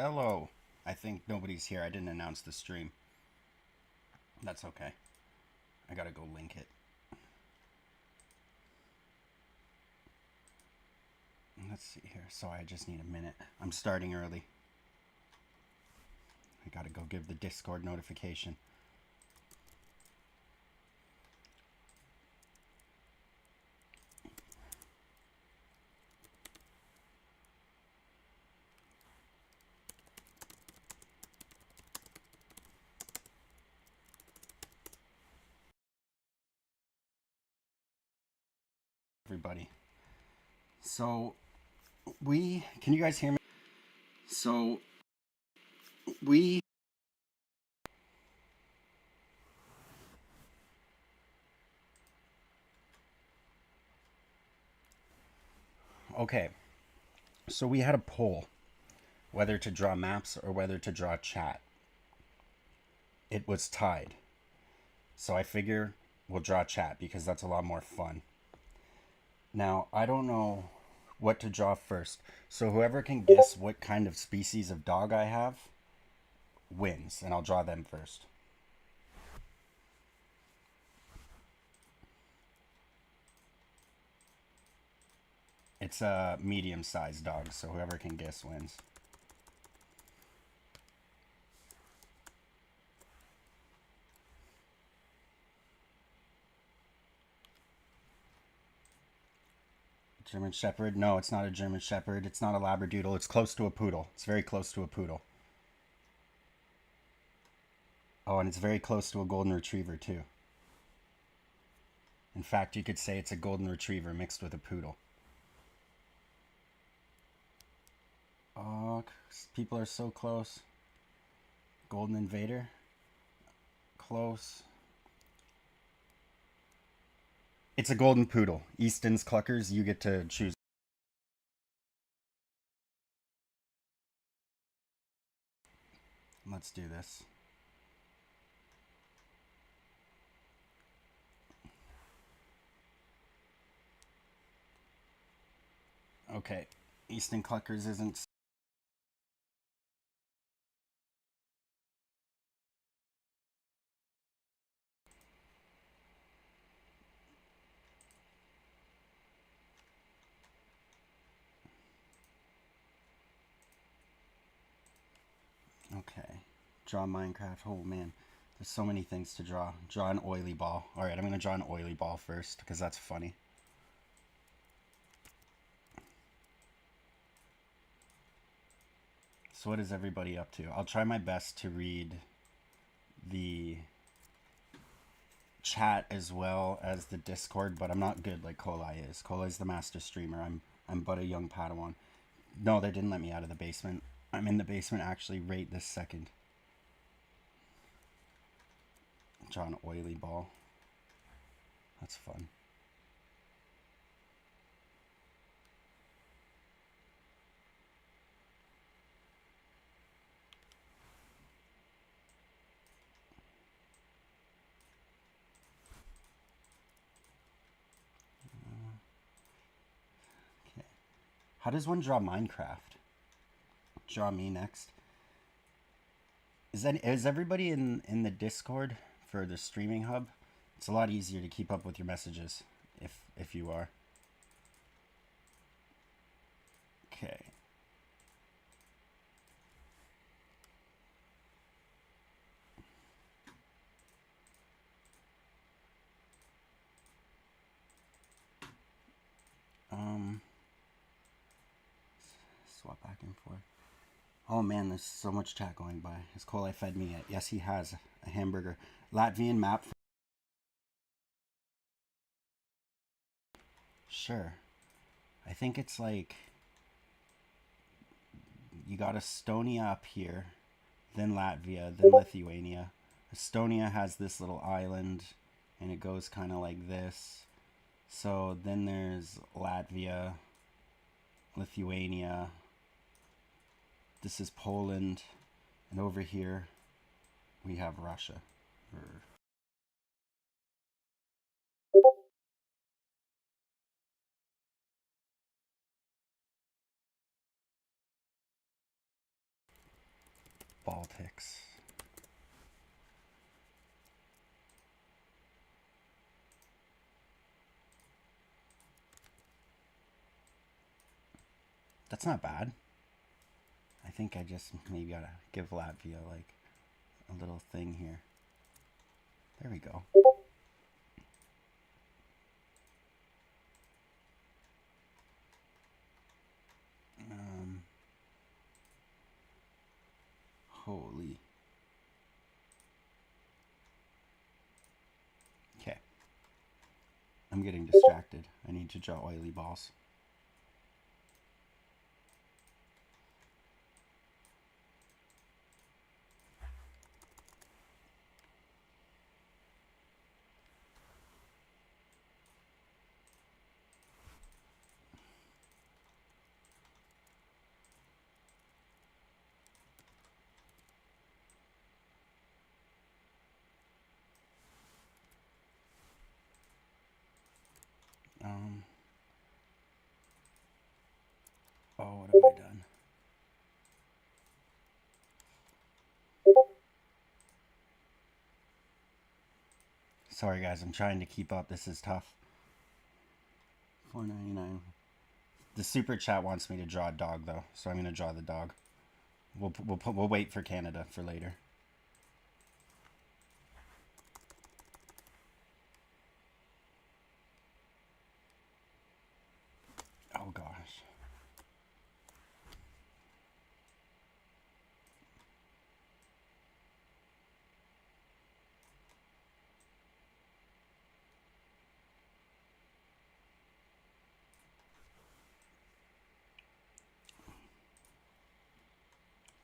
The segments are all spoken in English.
Hello. I think nobody's here. I didn't announce the stream. That's okay. I gotta go link it. Let's see here. So I just need a minute. I'm starting early. I gotta go give the Discord notification. Everybody. So can you guys hear me? So we Okay. So we had a poll whether to draw maps or whether to draw chat. It was tied. So I figure we'll draw chat because that's a lot more fun. Now, I don't know what to draw first. So whoever can guess what kind of species of dog I have wins, and I'll draw them first. It's a medium-sized dog, so whoever can guess wins. German Shepherd? No, it's not a German Shepherd. It's not a Labradoodle. It's close to a poodle. It's very close to a poodle. Oh, and it's very close to a Golden Retriever, too. In fact, you could say it's a Golden Retriever mixed with a poodle. Oh, people are so close. Golden Invader? Close. It's a Golden Poodle. Easton's Cluckers, you get to choose. Let's do this. Okay, Easton Cluckers isn't. Okay, draw Minecraft. Oh man, there's so many things to draw. Draw an oily ball. All right, I'm gonna draw an oily ball first because that's funny. So what is everybody up to? I'll try my best to read the chat as well as the Discord, but I'm not good like Kawai is. Kawai's the master streamer. I'm but a young Padawan. No, they didn't let me out of the basement. I'm in the basement actually right this second. Draw an oily ball. That's fun. Okay. How does one draw Minecraft? Draw me next. Is everybody in the Discord for the streaming hub? It's a lot easier to keep up with your messages if you are. Okay. Swap back and forth. Oh man, there's so much chat going by. Has Kawai fed me yet? Yes, he has. A hamburger. Latvian map. Sure. I think it's like you got Estonia up here, then Latvia, then Lithuania. Estonia has this little island, and it goes kind of like this. So then there's Latvia, Lithuania. This is Poland, and over here we have Russia. Baltics. That's not bad. I think I just maybe gotta give Latvia like a little thing here. There we go. Holy. Okay. I'm getting distracted. I need to draw oily balls. Oh, what have I done? Sorry guys, I'm trying to keep up. This is tough. $4.99. The super chat wants me to draw a dog though, so I'm gonna draw the dog. We'll wait for Canada for later. Oh gosh.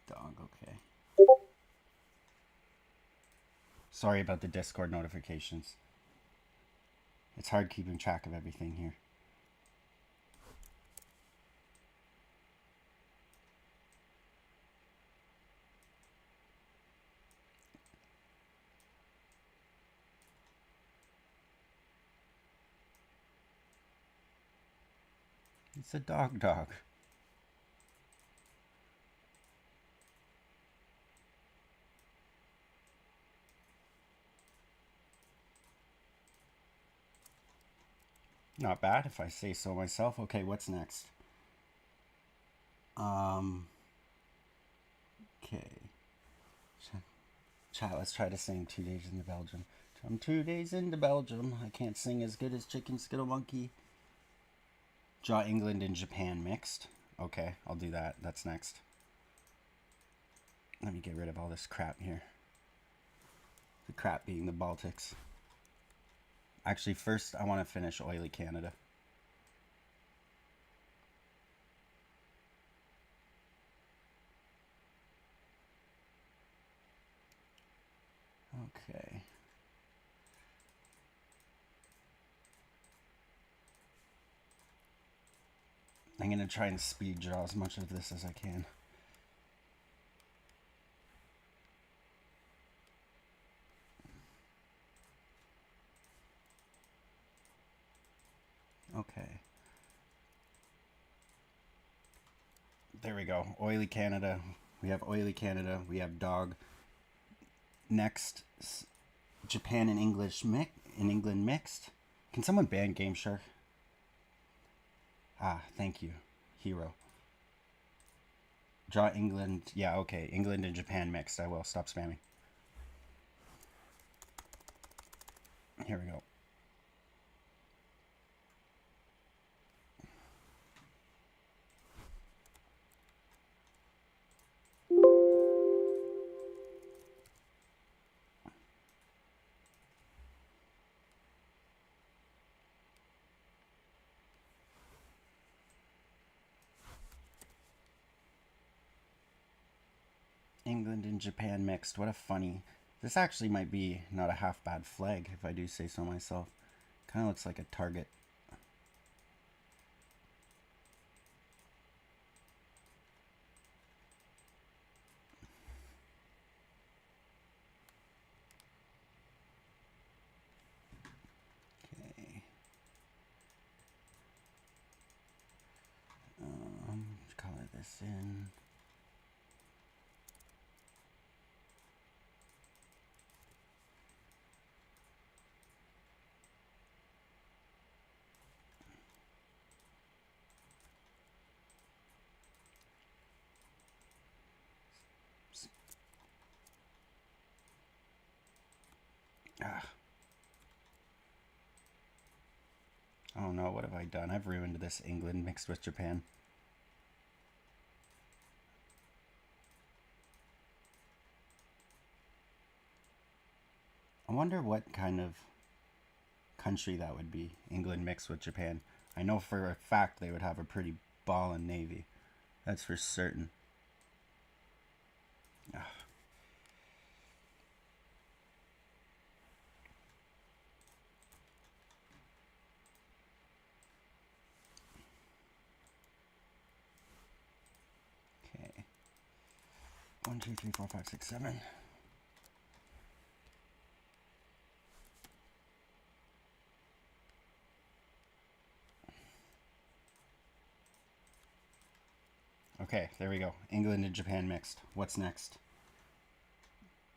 Dog, okay. Sorry about the Discord notifications. It's hard keeping track of everything here. It's a dog. Not bad if I say so myself. Okay, what's next? Okay. Chat, let's try to sing 2 days into Belgium. I'm 2 days into Belgium. I can't sing as good as Chicken Skittle Monkey. Draw England and Japan mixed. Okay, I'll do that. That's next. Let me get rid of all this crap here. The crap being the Baltics. Actually, first I want to finish oily Canada. Okay. I'm going to try and speed draw as much of this as I can. Okay. There we go. Oily Canada. We have oily Canada. We have dog. Next, Japan and England mixed. Can someone ban Game Shark? Ah, thank you, hero. Draw England. Yeah, okay. England and Japan mixed. I will. Stop spamming. Here we go. England and Japan mixed. What a funny. This actually might be not a half bad flag, if I do say so myself. Kind of looks like a target. Okay. Color this in. Ah, oh no, what have I done? I've ruined this England mixed with Japan. I wonder what kind of country that would be, England mixed with Japan. I know for a fact they would have a pretty ballin' navy. That's for certain. Ah, okay. 1, 2, 3, 4, 5, 6, 7. Okay, there we go. England and Japan mixed. What's next?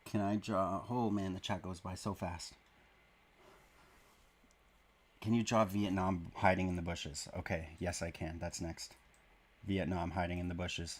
Can I draw? Oh man, the chat goes by so fast. Can you draw Vietnam hiding in the bushes? Okay, yes I can. That's next. Vietnam hiding in the bushes.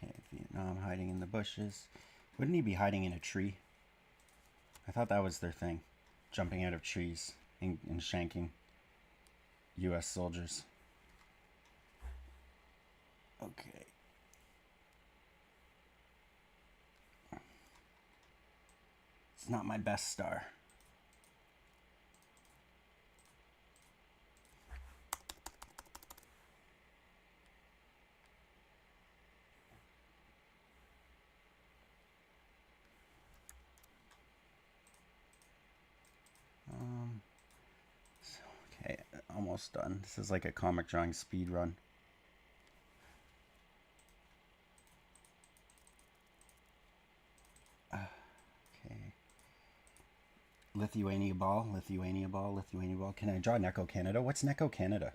Okay, Vietnam hiding in the bushes. Wouldn't he be hiding in a tree? I thought that was their thing. Jumping out of trees and shanking US soldiers. Okay. It's not my best star. Okay, almost done. This is like a comic drawing speed run. Okay. Lithuania ball, Lithuania ball, Lithuania ball. Can I draw Neko Canada? What's Neko Canada?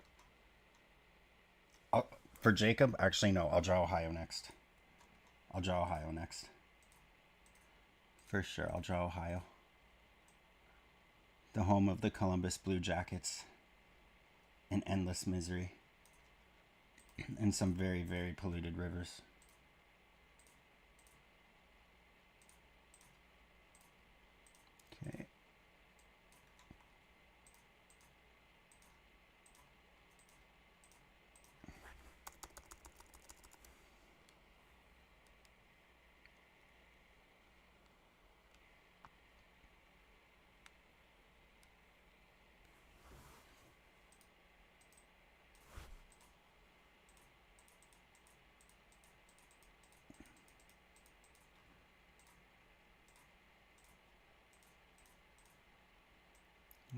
For Jacob, actually no. I'll draw Ohio next. I'll draw Ohio next. For sure, I'll draw Ohio. The home of the Columbus Blue Jackets. And endless misery. And some very, very polluted rivers. Okay.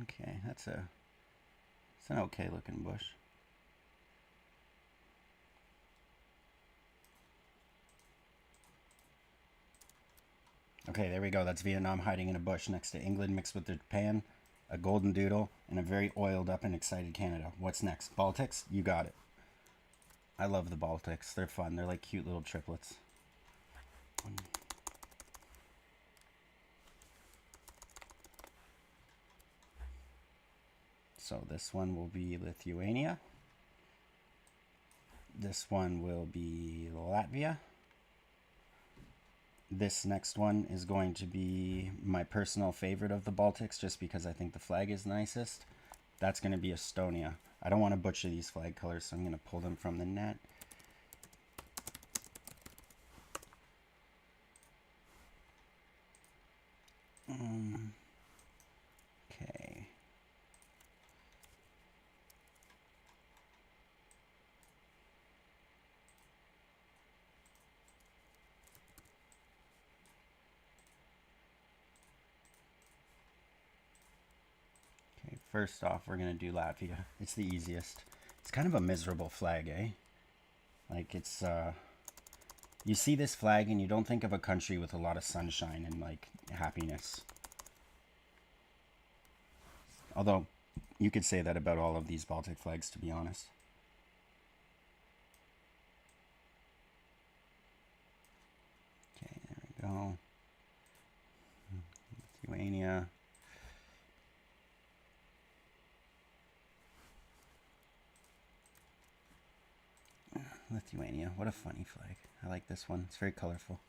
Okay, it's an okay looking bush. Okay, there we go. That's Vietnam hiding in a bush next to England mixed with Japan, a golden doodle, and a very oiled up and excited Canada. What's next? Baltics? You got it. I love the Baltics. They're fun. They're like cute little triplets. So this one will be Lithuania. This one will be Latvia. This next one is going to be my personal favorite of the Baltics just because I think the flag is nicest. That's going to be Estonia. I don't want to butcher these flag colors, so I'm going to pull them from the net. Okay. First off, we're going to do Latvia. It's the easiest. It's kind of a miserable flag, eh? Like, it's, you see this flag and you don't think of a country with a lot of sunshine and, like, happiness. Although, you could say that about all of these Baltic flags, to be honest. go. Lithuania. Lithuania. What a funny flag. I like this one. It's very colorful.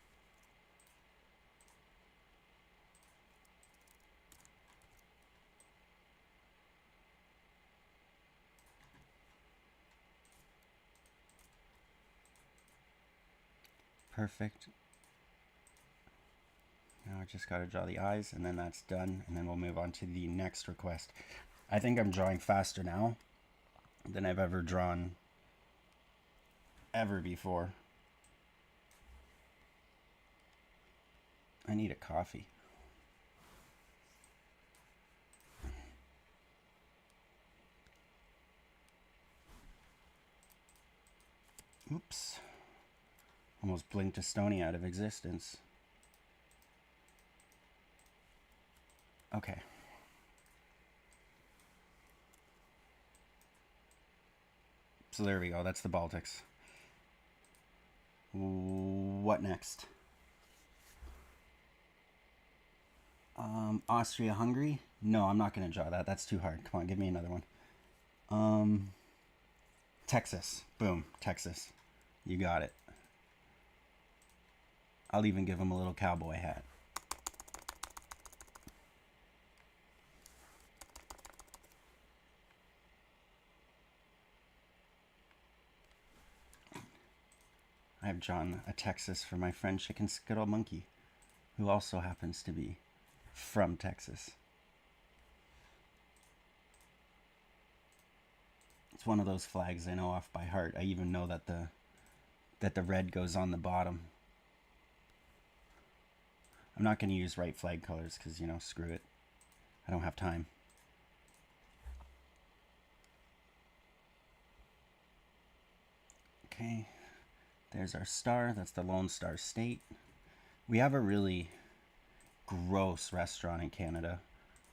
Perfect. Now I just got to draw the eyes, and then that's done, and then we'll move on to the next request. I think I'm drawing faster now than I've ever drawn ever before. I need a coffee. Oops. Almost blinked Estonia out of existence. Okay. So there we go. That's the Baltics. What next? Austria, Hungary? No, I'm not going to draw that. That's too hard. Come on, give me another one. Texas. Boom. Texas. You got it. I'll even give him a little cowboy hat. I've drawn a Texas for my friend Chicken Skittle Monkey, who also happens to be from Texas. It's one of those flags I know off by heart. I even know that the red goes on the bottom. I'm not going to use right flag colors because, you know, screw it. I don't have time. Okay, there's our star. That's the Lone Star State. We have a really gross restaurant in Canada.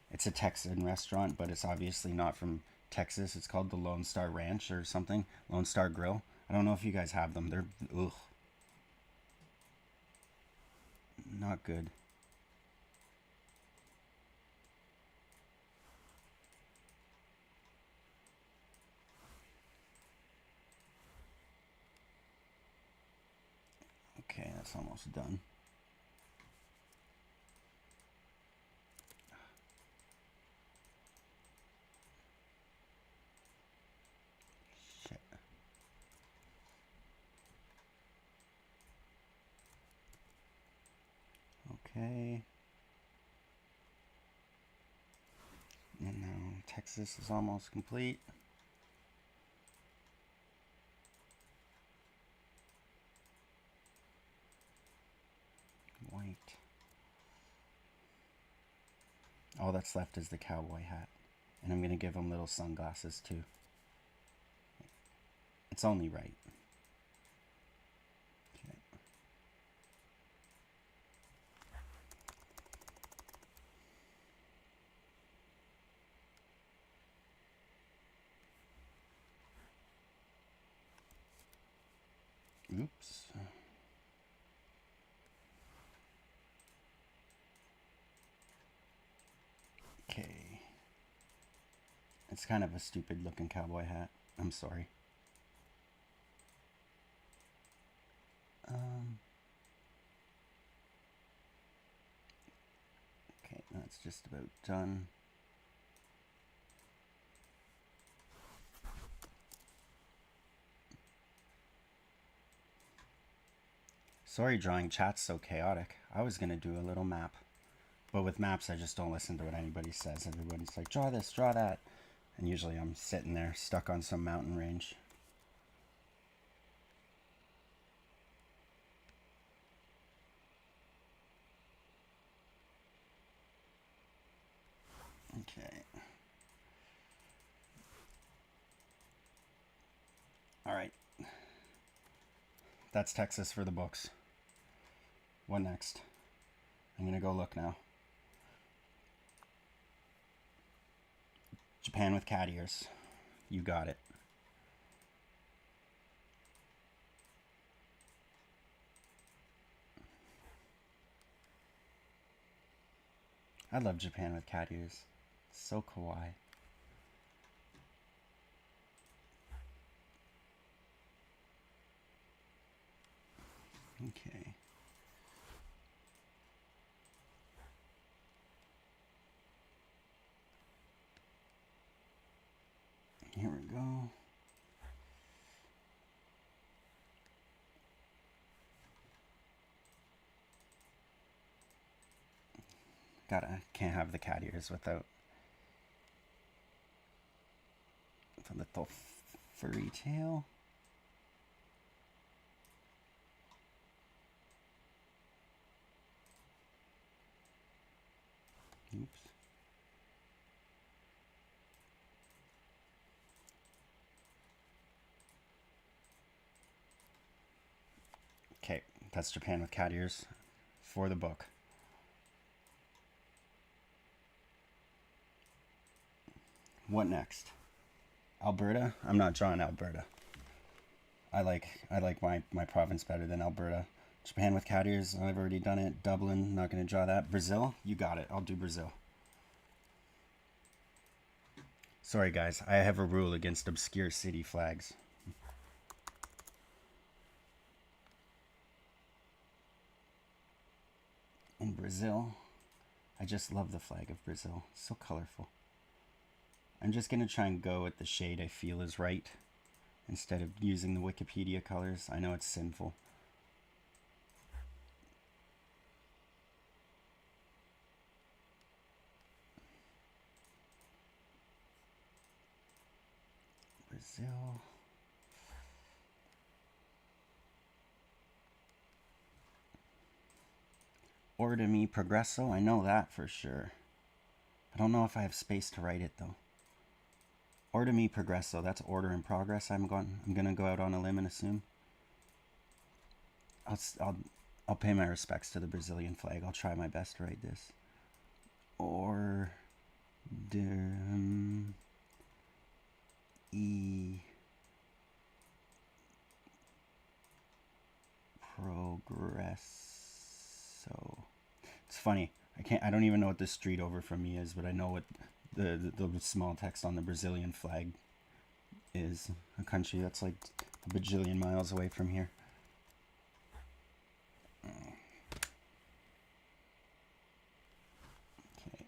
It's a Texan restaurant, but it's obviously not from Texas. It's called the Lone Star Ranch or something. Lone Star Grill. I don't know if you guys have them. They're, ugh. Not good. Okay, that's almost done. Shit. Okay. And now Texas is almost complete. White. All that's left is the cowboy hat. And I'm going to give him little sunglasses too. It's only right. Okay. Oops. Okay. It's kind of a stupid looking cowboy hat. I'm sorry. Okay, that's just about done. Sorry drawing chat's so chaotic. I was going to do a little map. But with maps, I just don't listen to what anybody says. Everybody's like, draw this, draw that. And usually I'm sitting there stuck on some mountain range. Okay. All right. That's Texas for the books. What next? I'm going to go look now. Japan with cat ears. You got it. I love Japan with cat ears. So kawaii. Okay. Here we go. Can't have the cat ears without the little furry tail. Oops. Okay, that's Japan with cat ears for the book. What next? Alberta? I'm not drawing Alberta. I like my province better than Alberta. Japan with cat ears, I've already done it. Dublin, not going to draw that. Brazil, you got it. I'll do Brazil. Sorry guys, I have a rule against obscure city flags. In Brazil, I just love the flag of Brazil. So colorful. I'm just going to try and go with the shade I feel is right instead of using the Wikipedia colors. I know it's sinful. Brazil. Order mi progresso, I know that for sure. I don't know if I have space to write it though. Order mi progresso, that's order in progress. I'm gonna go out on a limb and assume. I'll pay my respects to the Brazilian flag. I'll try my best to write this. Or e progresso. It's funny. I don't even know what this street over from me is, but I know what the small text on the Brazilian flag is. A country that's like a bajillion miles away from here. Okay.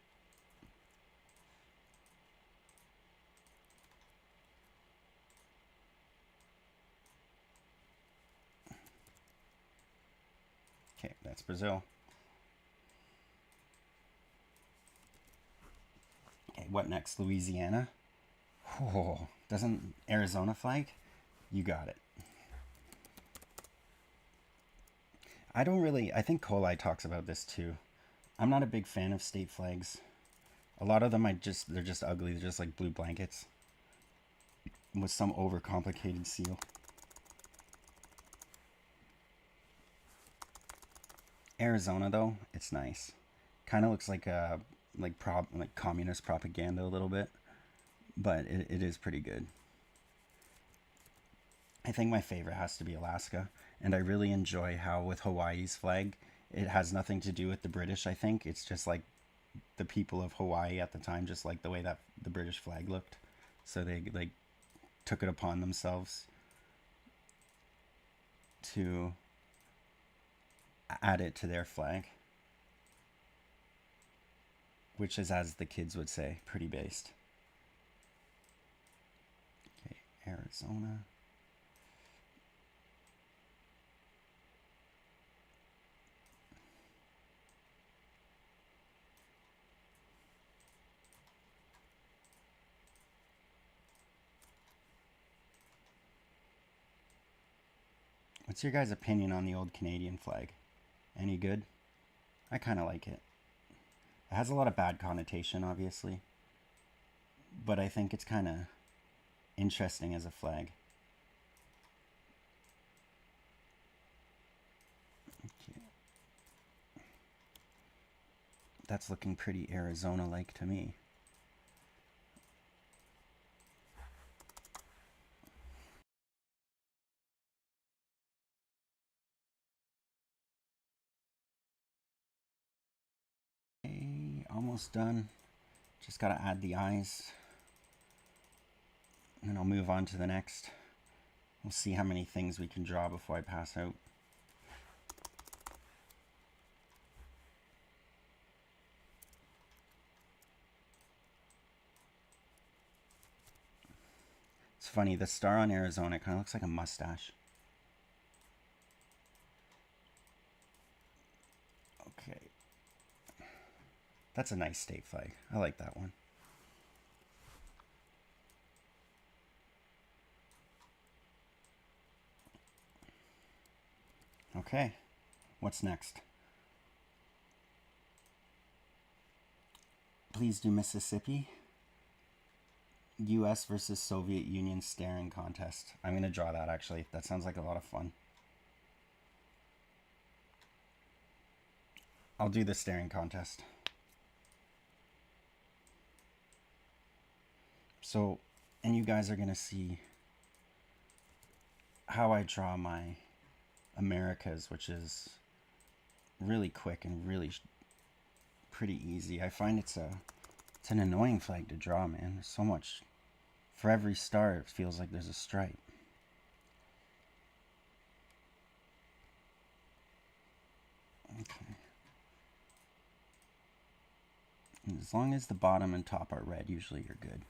Okay, that's Brazil. Okay, what next? Louisiana? Oh, doesn't Arizona flag? You got it. I think Kawai talks about this too. I'm not a big fan of state flags. A lot of them they're just ugly. They're just like blue blankets with some overcomplicated seal. Arizona though, it's nice. Kind of looks like like communist propaganda a little bit, but it is pretty good. I think my favorite has to be Alaska, and I really enjoy how with Hawaii's flag, it has nothing to do with the British. I think it's just like the people of Hawaii at the time, just like the way that the British flag looked. So they like took it upon themselves to add it to their flag, which is, as the kids would say, pretty based. Okay, Arizona. What's your guys' opinion on the old Canadian flag? Any good? I kind of like it. It has a lot of bad connotation, obviously, but I think it's kind of interesting as a flag. Okay. That's looking pretty Arizona-like to me. almost done. Just gotta add the eyes. And then I'll move on to the next. We'll see how many things we can draw before I pass out. It's funny, the star on Arizona kind of looks like a mustache. Okay. That's a nice state flag. I like that one. Okay, what's next? Please do Mississippi. US versus Soviet Union staring contest. I'm going to draw that actually. That sounds like a lot of fun. I'll do the staring contest. So, and you guys are going to see how I draw my Americas, which is really quick and really pretty easy. I find it's an annoying flag to draw, man. There's so much. For every star, it feels like there's a stripe. Okay. And as long as the bottom and top are red, usually you're good.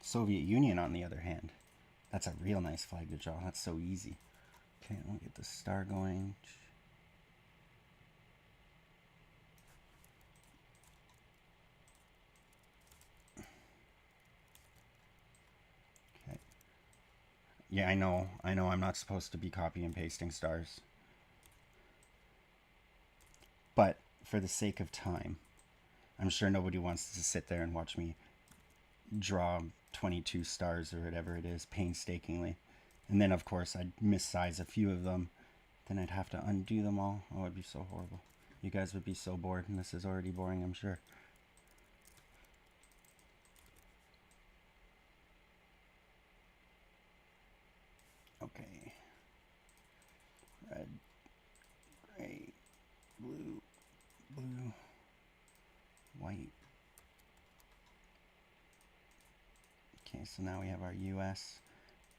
Soviet Union, on the other hand, that's a real nice flag to draw. That's so easy. Okay, let me get the star going. Okay. Yeah, I know I'm not supposed to be copy and pasting stars. But for the sake of time, I'm sure nobody wants to sit there and watch me draw 22 stars or whatever it is painstakingly. And then, of course, I'd missize a few of them. Then I'd have to undo them all. Oh, it'd be so horrible. You guys would be so bored, and this is already boring, I'm sure. Okay. Red, gray, blue, blue, white. Okay, so now we have our US.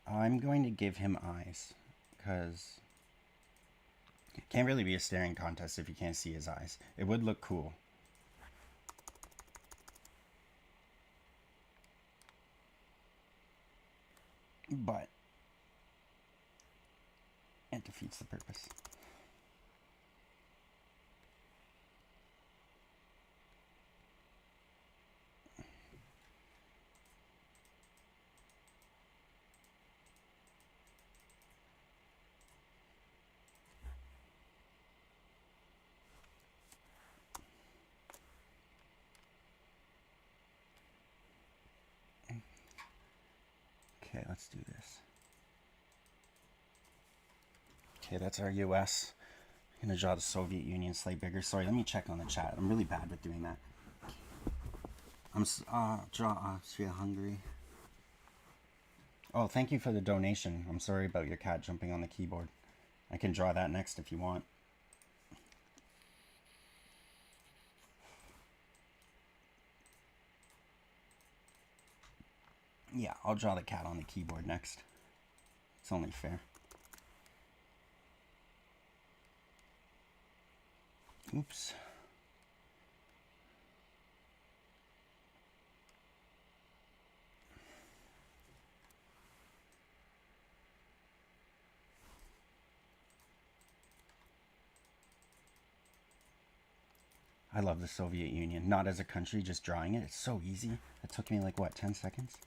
I'm going to give him eyes, because it can't really be a staring contest if you can't see his eyes. It would look cool. But it defeats the purpose. Okay, let's do this. Okay, that's our US. I'm going to draw the Soviet Union slightly bigger. Sorry, let me check on the chat. I'm really bad with doing that. Draw Austria, Hungary. Oh, thank you for the donation. I'm sorry about your cat jumping on the keyboard. I can draw that next if you want. Yeah, I'll draw the cat on the keyboard next. It's only fair. Oops. I love the Soviet Union. Not as a country, just drawing it. It's so easy. It took me like, what, 10 seconds?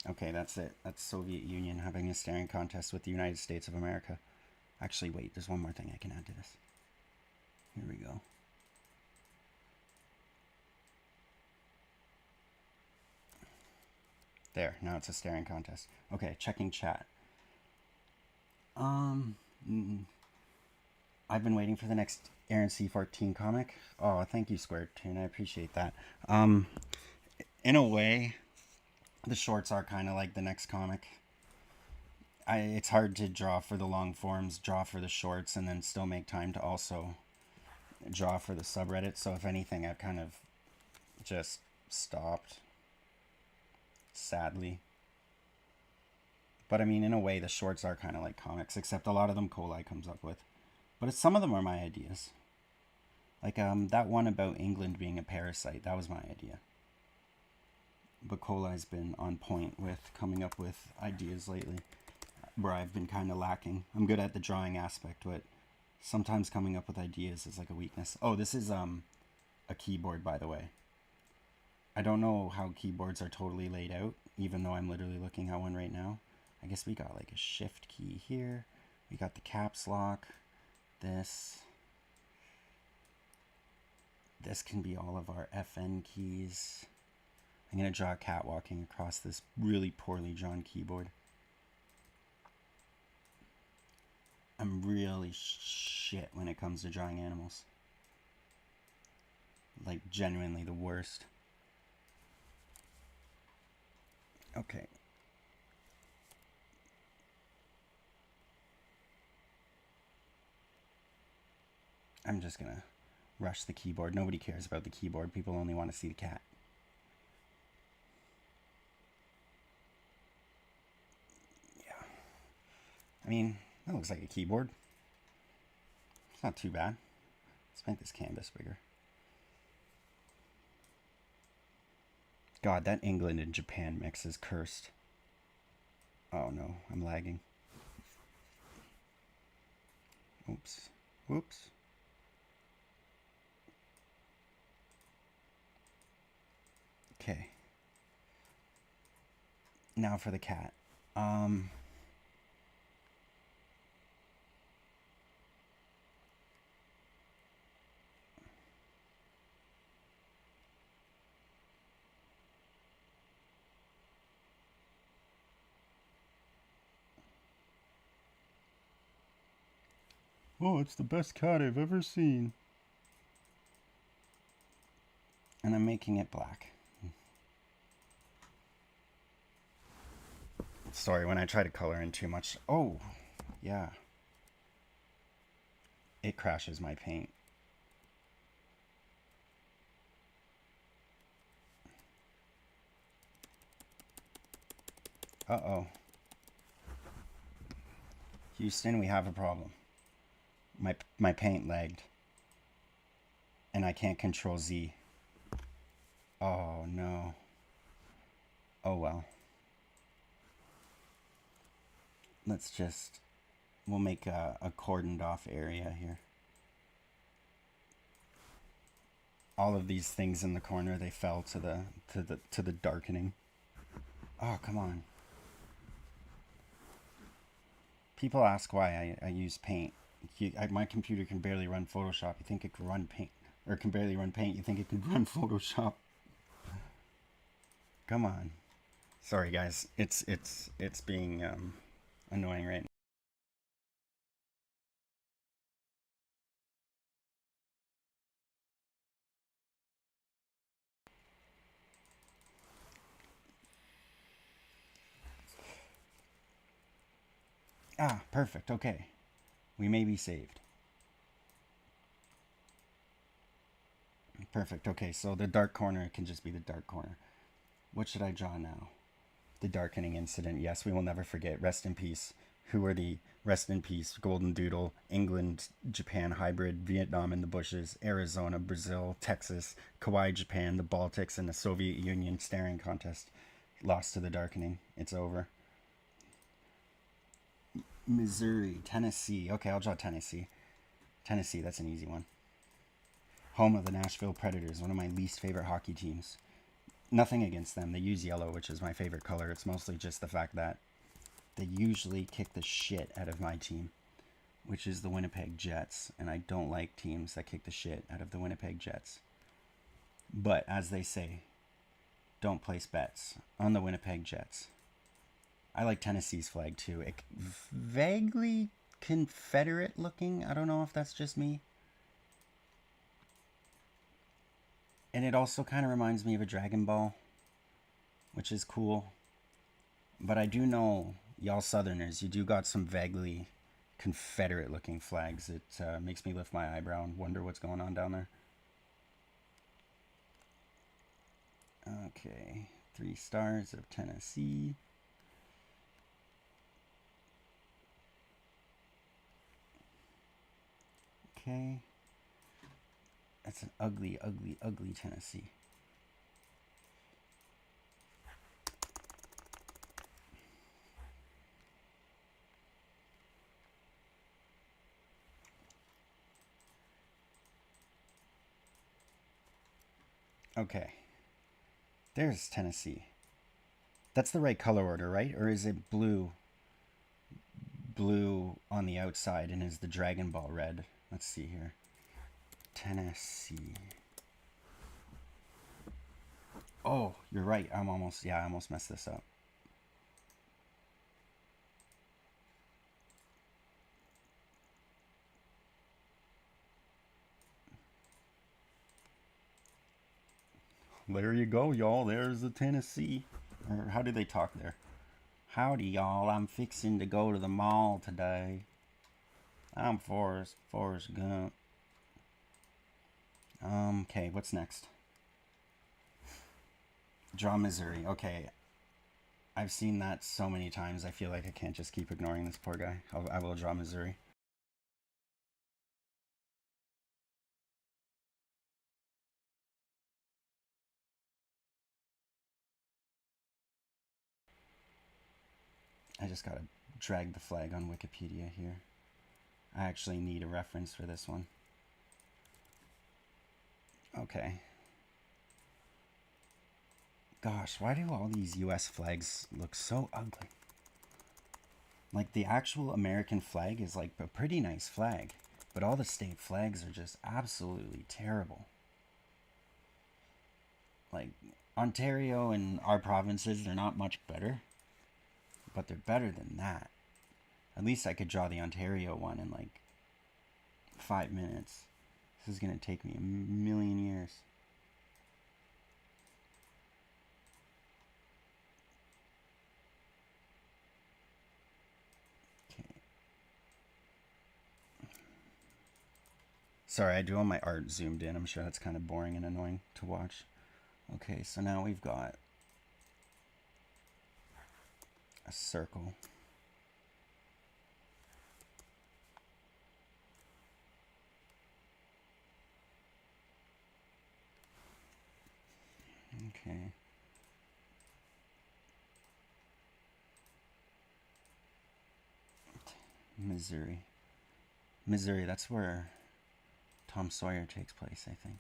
Okay, that's it. That's Soviet Union having a staring contest with the United States of America. Actually, wait, there's one more thing I can add to this. Here we go. There, now it's a staring contest. Okay, checking chat. I've been waiting for the next Aaron C14 comic. Oh, thank you, Square Tune. I appreciate that. In a way, the shorts are kind of like the next comic. It's hard to draw for the long forms, draw for the shorts, and then still make time to also draw for the subreddit. So if anything, I've kind of just stopped, sadly. But I mean, in a way, the shorts are kind of like comics, except a lot of them Kawai comes up with. But some of them are my ideas. Like that one about England being a parasite, that was my idea. But Kawai's been on point with coming up with ideas lately, where I've been kind of lacking. I'm good at the drawing aspect, but sometimes coming up with ideas is like a weakness. Oh, this is a keyboard, by the way. I don't know how keyboards are totally laid out, even though I'm literally looking at one right now. I guess we got like a shift key here. We got the caps lock. This can be all of our FN keys. I'm going to draw a cat walking across this really poorly drawn keyboard. I'm really shit when it comes to drawing animals. Like, genuinely the worst. Okay. I'm just gonna rush the keyboard. Nobody cares about the keyboard. People only want to see the cat. Yeah. I mean, that looks like a keyboard. It's not too bad. Let's make this canvas bigger. God, that England and Japan mix is cursed. Oh no, I'm lagging. Oops. Whoops. Okay. Now for the cat. Oh, it's the best cat I've ever seen. And I'm making it black. Sorry, when I try to color in too much. Oh, yeah. It crashes my paint. Uh-oh. Houston, we have a problem. My paint lagged. And I can't control Z. Oh, no. Oh, well. We'll make a cordoned off area here. All of these things in the corner, they fell to the darkening. Oh, come on. People ask why I use paint. My computer can barely run Photoshop. You think it could run paint, or can barely run paint? You think it could run Photoshop? Come on. Sorry, guys. It's being annoying right now. Ah, perfect. Okay. We may be saved. Perfect. Okay, so the dark corner can just be the dark corner. What should I draw now? The darkening incident. Yes, we will never forget. Rest in peace. Who are the rest in peace? Golden Doodle, England, Japan hybrid, Vietnam in the bushes, Arizona, Brazil, Texas, Kawai, Japan, the Baltics, and the Soviet Union staring contest. Lost to the darkening. It's over. Missouri, Tennessee. Okay, I'll draw Tennessee. Tennessee, that's an easy one. Home of the Nashville Predators, one of my least favorite hockey teams. Nothing against them. They use yellow, which is my favorite color. It's mostly just the fact that they usually kick the shit out of my team. which is the Winnipeg Jets, and I don't like teams that kick the shit out of the Winnipeg Jets. But as they say, don't place bets on the Winnipeg Jets. I like Tennessee's flag too. It vaguely Confederate looking. I don't know if that's just me. And it also kind of reminds me of a Dragon Ball, which is cool. But I do know, y'all Southerners, you do got some vaguely Confederate looking flags. It makes me lift my eyebrow and wonder what's going on down there. Okay, 3 stars of Tennessee. Okay. That's an ugly, ugly, ugly Tennessee. Okay. There's Tennessee. That's the right color order, right? Or is it blue? Blue on the outside, and is the Dragon Ball red? Let's see here. Tennessee. Oh, you're right. I almost messed this up. There you go, y'all. There's the Tennessee. Or how do they talk there? Howdy, y'all. I'm fixing to go to the mall today. I'm Forrest Gump. Okay, what's next? Draw Missouri. Okay. I've seen that so many times, I feel like I can't just keep ignoring this poor guy. I will draw Missouri. I just gotta drag the flag on Wikipedia here. I actually need a reference for this one. Okay. Gosh, why do all these US flags look so ugly? Like, the actual American flag is like a pretty nice flag, but all the state flags are just absolutely terrible. Like, Ontario and our provinces, they're not much better, but they're better than that. At least I could draw the Ontario one in like 5 minutes. This is gonna take me a million years. Okay. Sorry, I do all my art zoomed in. I'm sure that's kind of boring and annoying to watch. Okay, so now we've got a circle. Okay. Missouri. Missouri, that's where Tom Sawyer takes place, I think.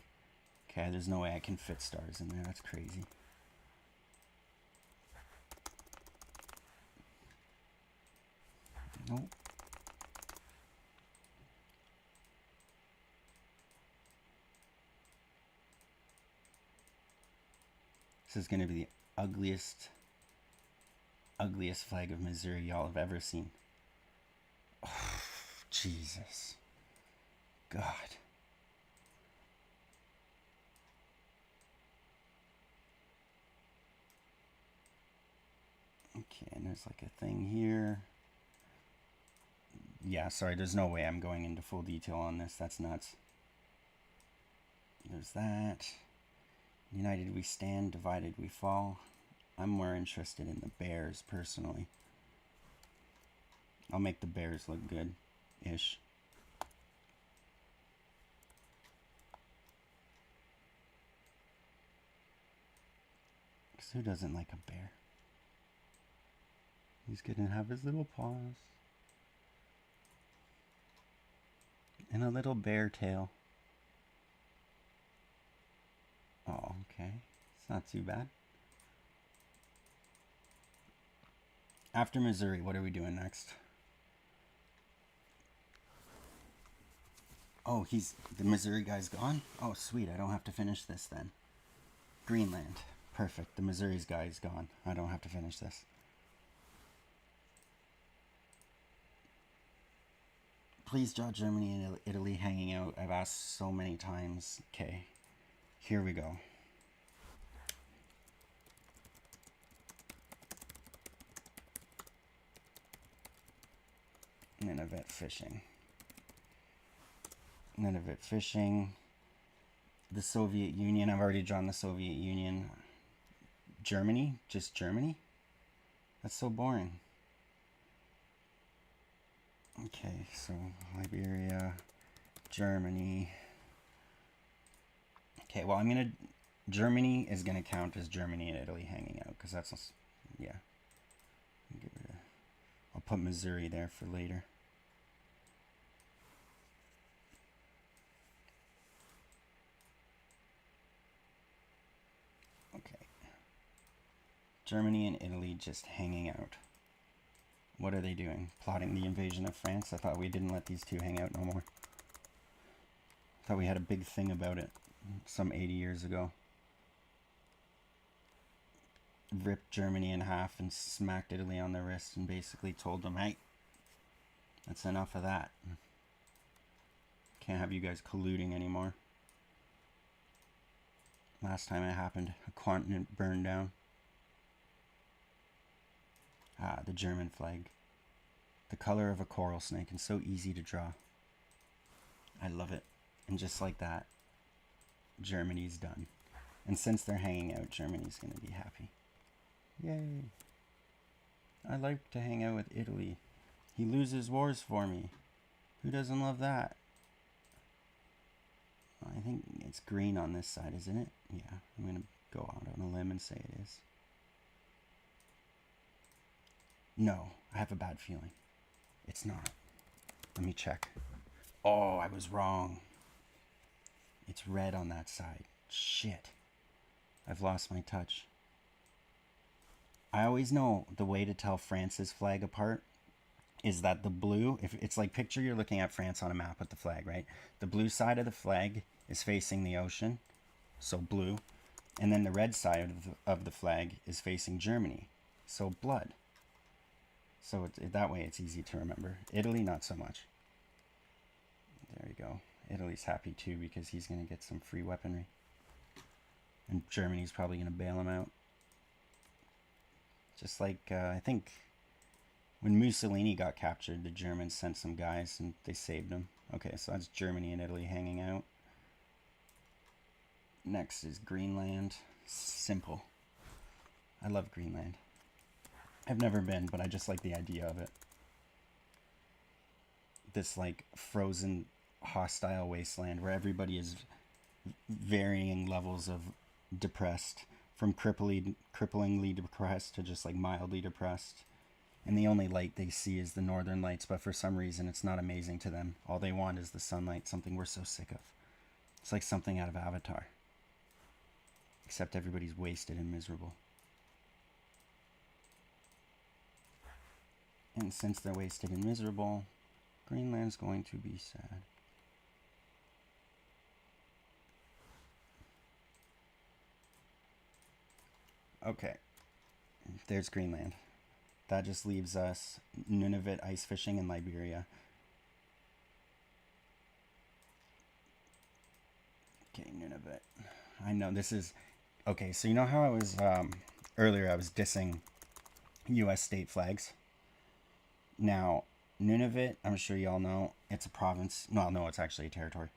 Okay, there's no way I can fit stars in there. That's crazy. Nope. This is going to be the ugliest flag of Missouri y'all have ever seen. Oh, Jesus. God. Okay, and there's like a thing here. Yeah, sorry, there's no way I'm going into full detail on this. That's nuts. There's that. United we stand, divided we fall. I'm more interested in the bears, personally. I'll make the bears look good-ish. Because who doesn't like a bear? He's gonna have his little paws. And a little bear tail. Oh, okay. It's not too bad. After Missouri, what are we doing next? Oh, the Missouri guy's gone? Oh, sweet. I don't have to finish this then. Greenland. Perfect. The Missouri's guy's gone. I don't have to finish this. Please draw Germany and Italy hanging out. I've asked so many times. Okay. Here we go. Nunavut fishing. Nunavut fishing. The Soviet Union. I've already drawn the Soviet Union. Germany? Just Germany? That's so boring. Okay, so Liberia, Germany. Okay, well, Germany is gonna count as Germany and Italy hanging out, because that's, yeah. I'll put Missouri there for later. Okay. Germany and Italy just hanging out. What are they doing? Plotting the invasion of France? I thought we didn't let these two hang out no more. I thought we had a big thing about it some 80 years ago. Ripped Germany in half and smacked Italy on the wrist and basically told them, hey, that's enough of that. Can't have you guys colluding anymore. Last time it happened, a continent burned down. Ah, the German flag. The color of a coral snake and so easy to draw. I love it. And just like that, Germany's done. And since they're hanging out, Germany's going to be happy. Yay. I like to hang out with Italy. He loses wars for me. Who doesn't love that? I think it's green on this side, isn't it? Yeah, I'm going to go out on a limb and say it is. No, I have a bad feeling. It's not. Let me check. Oh, I was wrong. It's red on that side. Shit. I've lost my touch. I always know the way to tell France's flag apart is that the blue, if it's like picture you're looking at France on a map with the flag, right? The blue side of the flag is facing the ocean, so blue. And then the red side of the flag is facing Germany, so blood. So that way it's easy to remember. Italy, not so much. There you go. Italy's happy too because he's going to get some free weaponry. And Germany's probably going to bail him out. Just like, I think, when Mussolini got captured, the Germans sent some guys and they saved him. Okay, so that's Germany and Italy hanging out. Next is Greenland. Simple. I love Greenland. I've never been, but I just like the idea of it. This like frozen, hostile wasteland where everybody is varying levels of depressed, from cripplingly depressed to just like mildly depressed. And the only light they see is the northern lights, but for some reason it's not amazing to them. All they want is the sunlight, something we're so sick of. It's like something out of Avatar. Except everybody's wasted and miserable. And since they're wasted and miserable, Greenland's going to be sad. Okay, there's Greenland. That just leaves us Nunavut ice fishing in Liberia. Okay, Nunavut. I know this is... Okay, so you know how I was... earlier I was dissing U.S. state flags? Now, Nunavut, I'm sure you all know, it's a province. No, it's actually a territory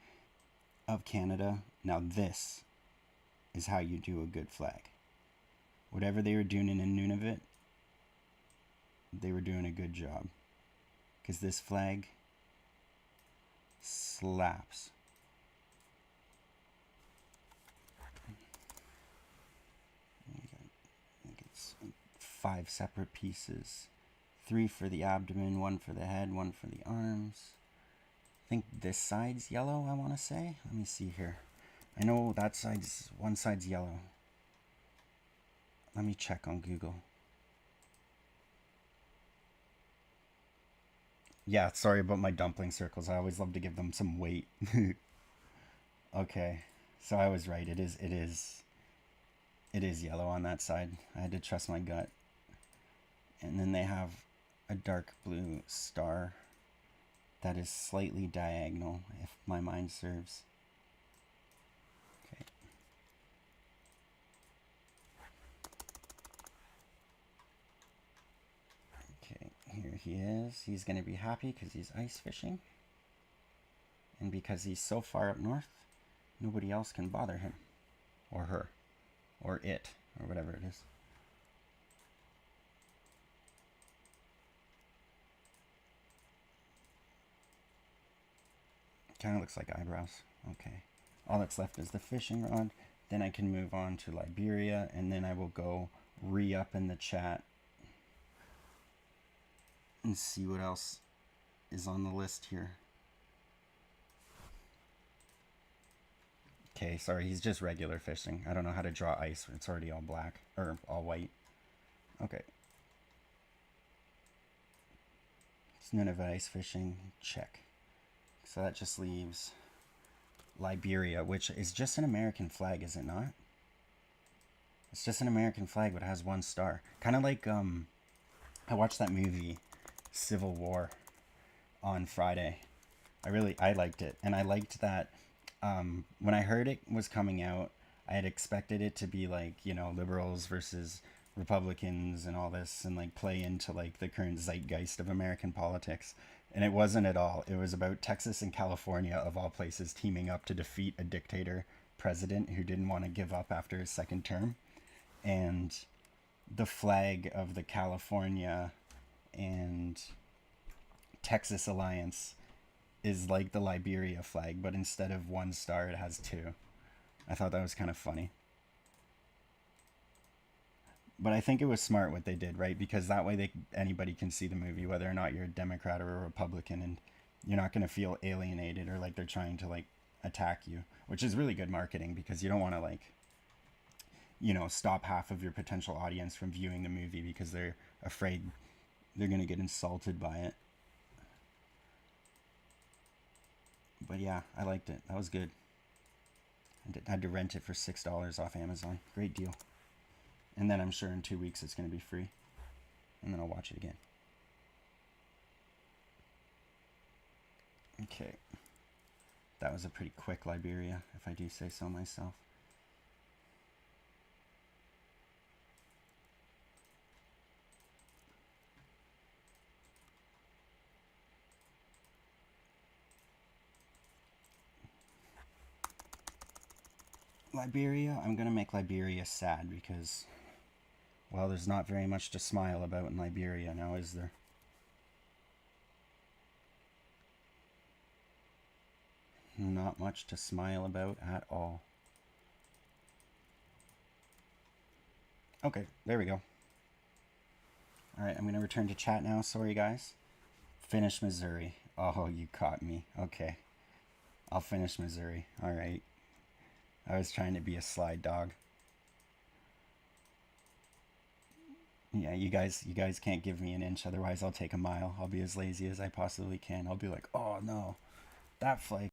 of Canada. Now this is how you do a good flag. Whatever they were doing in Nunavut, they were doing a good job. Because this flag slaps. I think it's 5 separate pieces. 3 for the abdomen, 1 for the head, 1 for the arms. I think this side's yellow, I want to say. Let me see here. I know that one side's yellow. Let me check on Google. Yeah, sorry about my dumpling circles. I always love to give them some weight. Okay, so I was right. It is yellow on that side. I had to trust my gut. And then they have a dark blue star that is slightly diagonal, if my mind serves. Okay. Okay, here he is. He's going to be happy because he's ice fishing. And because he's so far up north, nobody else can bother him. Or her. Or it. Or whatever it is. Kind of looks like eyebrows. Okay. All that's left is the fishing rod. Then I can move on to Liberia, and then I will go re-up in the chat and see what else is on the list here. Okay, sorry, he's just regular fishing. I don't know how to draw ice. It's already all black, or all white. Okay. It's Nunavut ice fishing, check. So that just leaves Liberia, which is just an American flag, is it not? It's just an American flag, but it has one star. Kind of like, I watched that movie, Civil War, on Friday. I liked it. And I liked that when I heard it was coming out, I had expected it to be like, liberals versus Republicans and all this, and like play into like the current zeitgeist of American politics. And it wasn't at all. It was about Texas and California, of all places, teaming up to defeat a dictator president who didn't want to give up after his second term. And the flag of the California and Texas alliance is like the Liberia flag, but instead of one star, it has two. I thought that was kind of funny. But I think it was smart what they did, right? Because that way anybody can see the movie, whether or not you're a Democrat or a Republican, and you're not going to feel alienated or like they're trying to like attack you, which is really good marketing because you don't want to like stop half of your potential audience from viewing the movie because they're afraid they're going to get insulted by it. But yeah, I liked it. That was good. I had to rent it for $6 off Amazon. Great deal. And then I'm sure in 2 weeks it's going to be free. And then I'll watch it again. Okay. That was a pretty quick Liberia, if I do say so myself. Liberia, I'm going to make Liberia sad because, well, there's not very much to smile about in Liberia now, is there? Not much to smile about at all. Okay, there we go. Alright, I'm going to return to chat now. Sorry, guys. Finish Missouri. Oh, you caught me. Okay. I'll finish Missouri. Alright. I was trying to be a slide dog. Yeah, you guys can't give me an inch, otherwise I'll take a mile. I'll be as lazy as I possibly can. I'll be like, oh no, that flag.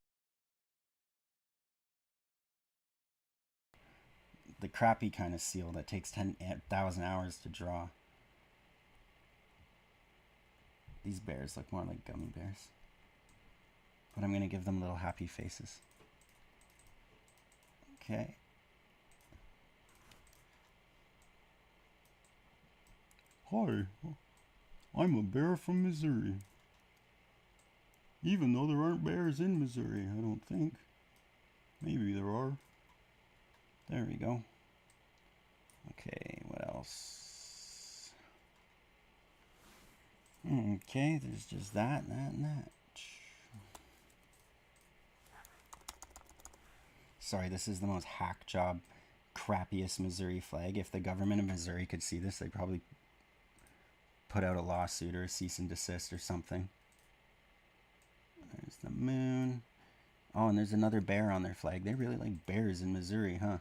The crappy kind of seal that takes 10,000 hours to draw. These bears look more like gummy bears. But I'm going to give them little happy faces. Okay. Hi, I'm a bear from Missouri. Even though there aren't bears in Missouri, I don't think. Maybe there are. There we go. Okay, what else? Okay, there's just that, and that. Sorry, this is the most hack job, crappiest Missouri flag. If the government of Missouri could see this, they'd probably put out a lawsuit or a cease and desist or something. There's the moon. Oh, and there's another bear on their flag. They really like bears in Missouri, huh?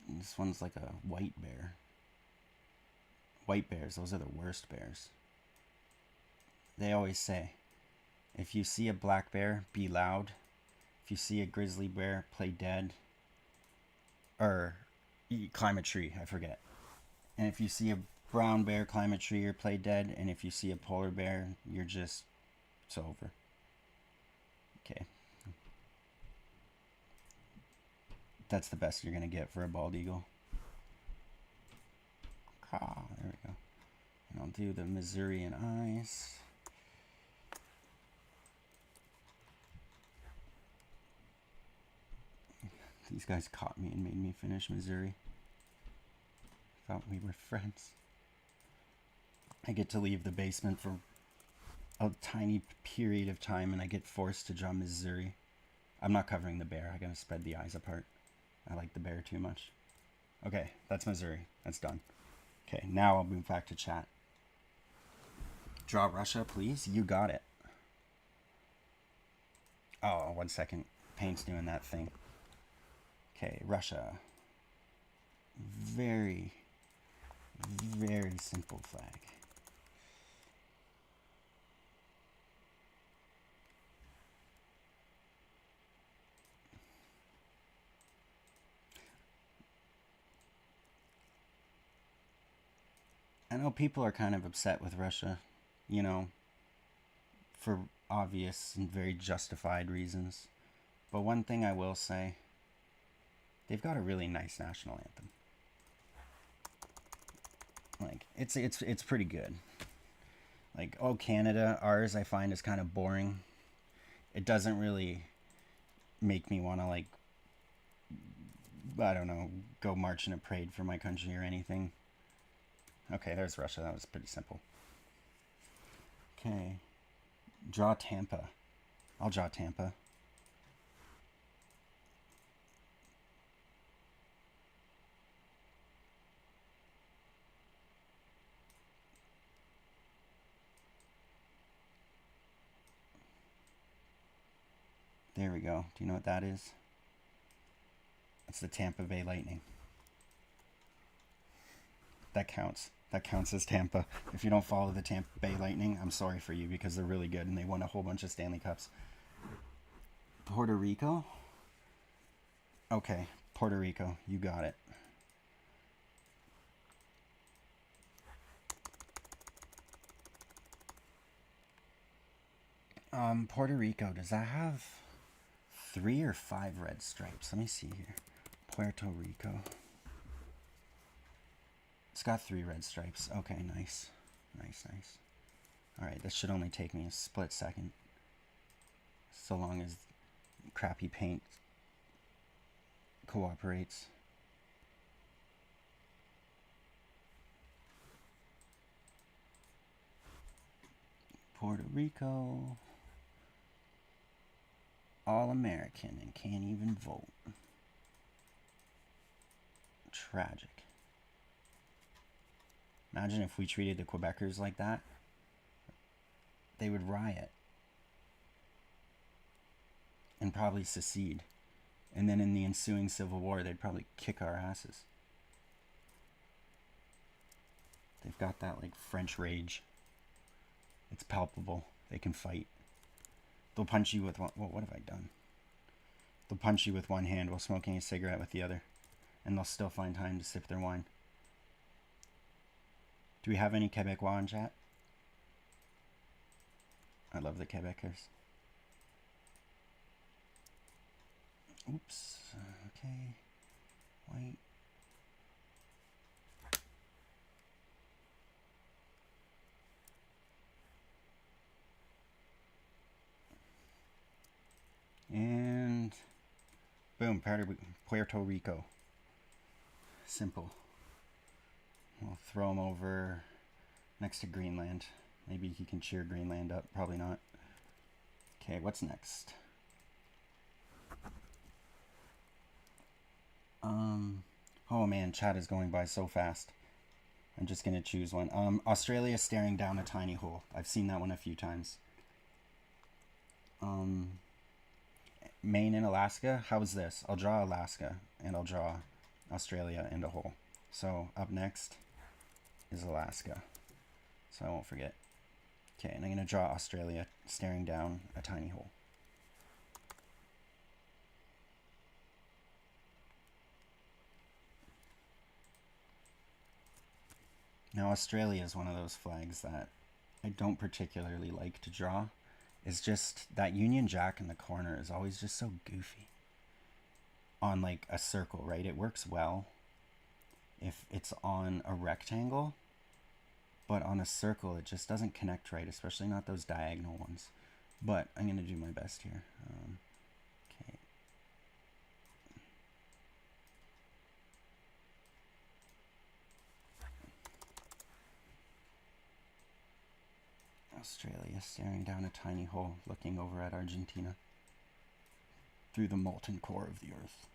And this one's like a white bear. White bears, those are the worst bears. they always say, if you see a black bear, be loud. If you see a grizzly bear, play dead. Or climb a tree, I forget. And if you see a brown bear, climb a tree or play dead. And if you see a polar bear, you're just, it's over. Okay. That's the best you're going to get for a bald eagle. Ah, there we go. And I'll do the Missourian eyes. These guys caught me and made me finish Missouri. Thought we were friends. I get to leave the basement for a tiny period of time and I get forced to draw Missouri. I'm not covering the bear. I gotta spread the eyes apart. I like the bear too much. Okay, that's Missouri. That's done. Okay, now I'll move back to chat. Draw Russia, please. You got it. Oh, 1 second. Paint's doing that thing. Okay, Russia. Very, very simple flag. I know people are kind of upset with Russia, you know, for obvious and very justified reasons. But one thing I will say, they've got a really nice national anthem. Like, it's pretty good. Like, oh, Canada, ours I find is kind of boring. It doesn't really make me want to, like, I don't know, go march in a parade for my country or anything. Okay, there's Russia. That was pretty simple. Okay. Draw Tampa. I'll draw Tampa. There we go. Do you know what that is? It's the Tampa Bay Lightning. That counts. That counts as Tampa. If you don't follow the Tampa Bay Lightning, I'm sorry for you because they're really good and they won a whole bunch of Stanley Cups. Puerto Rico? Okay, Puerto Rico. You got it. Puerto Rico, does that have 3 or 5 red stripes? Let me see here. Puerto Rico. It's got 3 red stripes. Okay, nice. Nice, nice. Alright, this should only take me a split second. So long as crappy paint cooperates. Puerto Rico. All-American and can't even vote. Tragic. Imagine if we treated the Quebecers like that. They would riot. And probably secede. And then in the ensuing civil war, they'd probably kick our asses. They've got that, like, French rage. It's palpable. They can fight. They'll punch you with one... Well, what have I done? They'll punch you with one hand while smoking a cigarette with the other. And they'll still find time to sip their wine. Do we have any Quebecois in chat? I love the Quebecers. Oops. Okay. White. And boom, Puerto Rico. Simple. We'll throw him over next to Greenland. Maybe he can cheer Greenland up. Probably not. Okay, what's next? Oh man, chat is going by so fast. I'm just gonna choose one. Australia staring down a tiny hole. I've seen that one a few times. Maine and Alaska. How's this? I'll draw Alaska and I'll draw Australia and a hole. So up next is Alaska. So I won't forget. Okay, and I'm going to draw Australia staring down a tiny hole. Now, Australia is one of those flags that I don't particularly like to draw. It's just that Union Jack in the corner is always just so goofy. On like a circle, right? It works well if it's on a rectangle, but on a circle it just doesn't connect right, especially not those diagonal ones. But I'm going to do my best here. Okay. Australia staring down a tiny hole, looking over at Argentina through the molten core of the earth.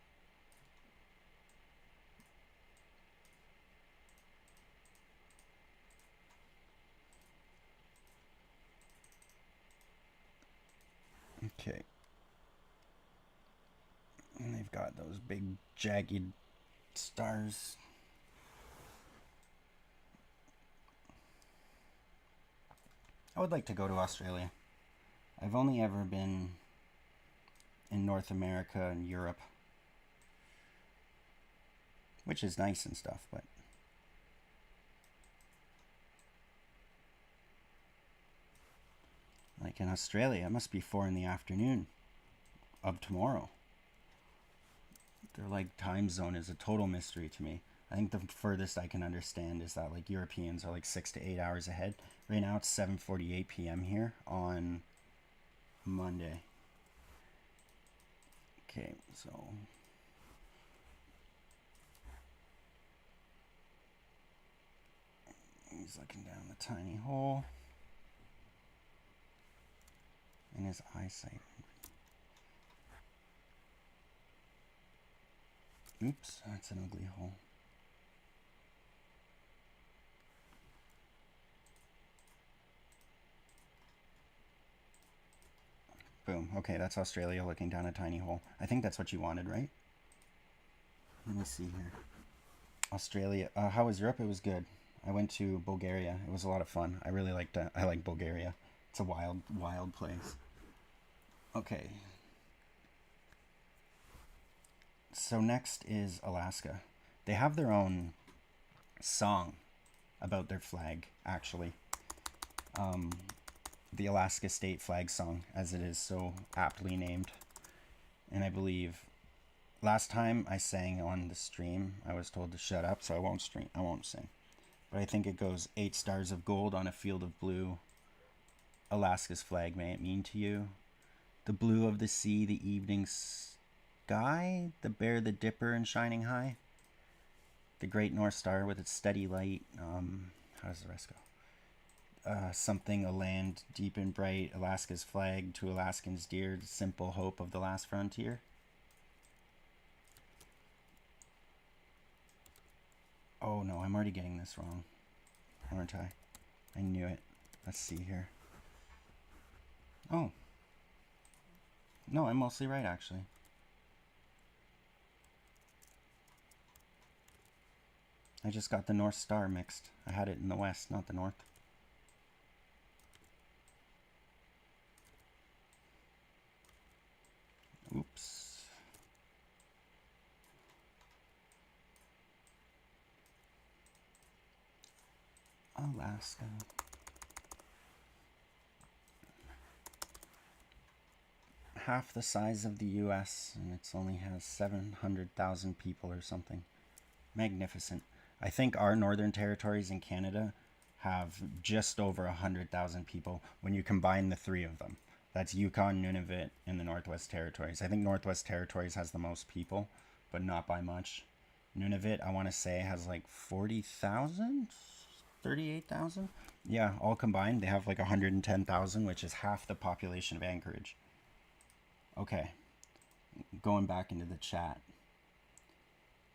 Okay. And they've got those big jagged stars. I would like to go to Australia. I've only ever been in North America and Europe, which is nice and stuff, but like in Australia, it must be 4 in the afternoon of tomorrow. Their like time zone is a total mystery to me. I think the furthest I can understand is that like Europeans are like 6 to 8 hours ahead. Right now it's 7:48 p.m. here on Monday. Okay, so he's looking down the tiny hole. And his eyesight. Oops, that's an ugly hole. Boom. Okay, that's Australia looking down a tiny hole. I think that's what you wanted, right? Let me see here. Australia. How was Europe? It was good. I went to Bulgaria. It was a lot of fun. I really liked it. I like Bulgaria. It's a wild, wild place. Okay. So next is Alaska. They have their own song about their flag, actually. The Alaska State Flag Song, as it is so aptly named. And I believe last time I sang on the stream, I was told to shut up, so I won't sing. But I think it goes 8 stars of gold on a field of blue. Alaska's flag, may it mean to you. The blue of the sea, the evening sky, the bear, the dipper, and shining high. The great North Star with its steady light. How does the rest go? Something, a land deep and bright, Alaska's flag to Alaskans dear, the simple hope of the last frontier. Oh no, I'm already getting this wrong, aren't I? I knew it. Let's see here. Oh. No, I'm mostly right, actually. I just got the North Star mixed. I had it in the west, not the north. Oops. Alaska. Half the size of the US, and it only has 700,000 people or something. Magnificent. I think our northern territories in Canada have just over 100,000 people when you combine the 3 of them. That's Yukon, Nunavut, and the Northwest Territories. I think Northwest Territories has the most people, but not by much. Nunavut, I want to say, has like 40,000? 38,000? Yeah, all combined, they have like 110,000, which is half the population of Anchorage. Okay, going back into the chat.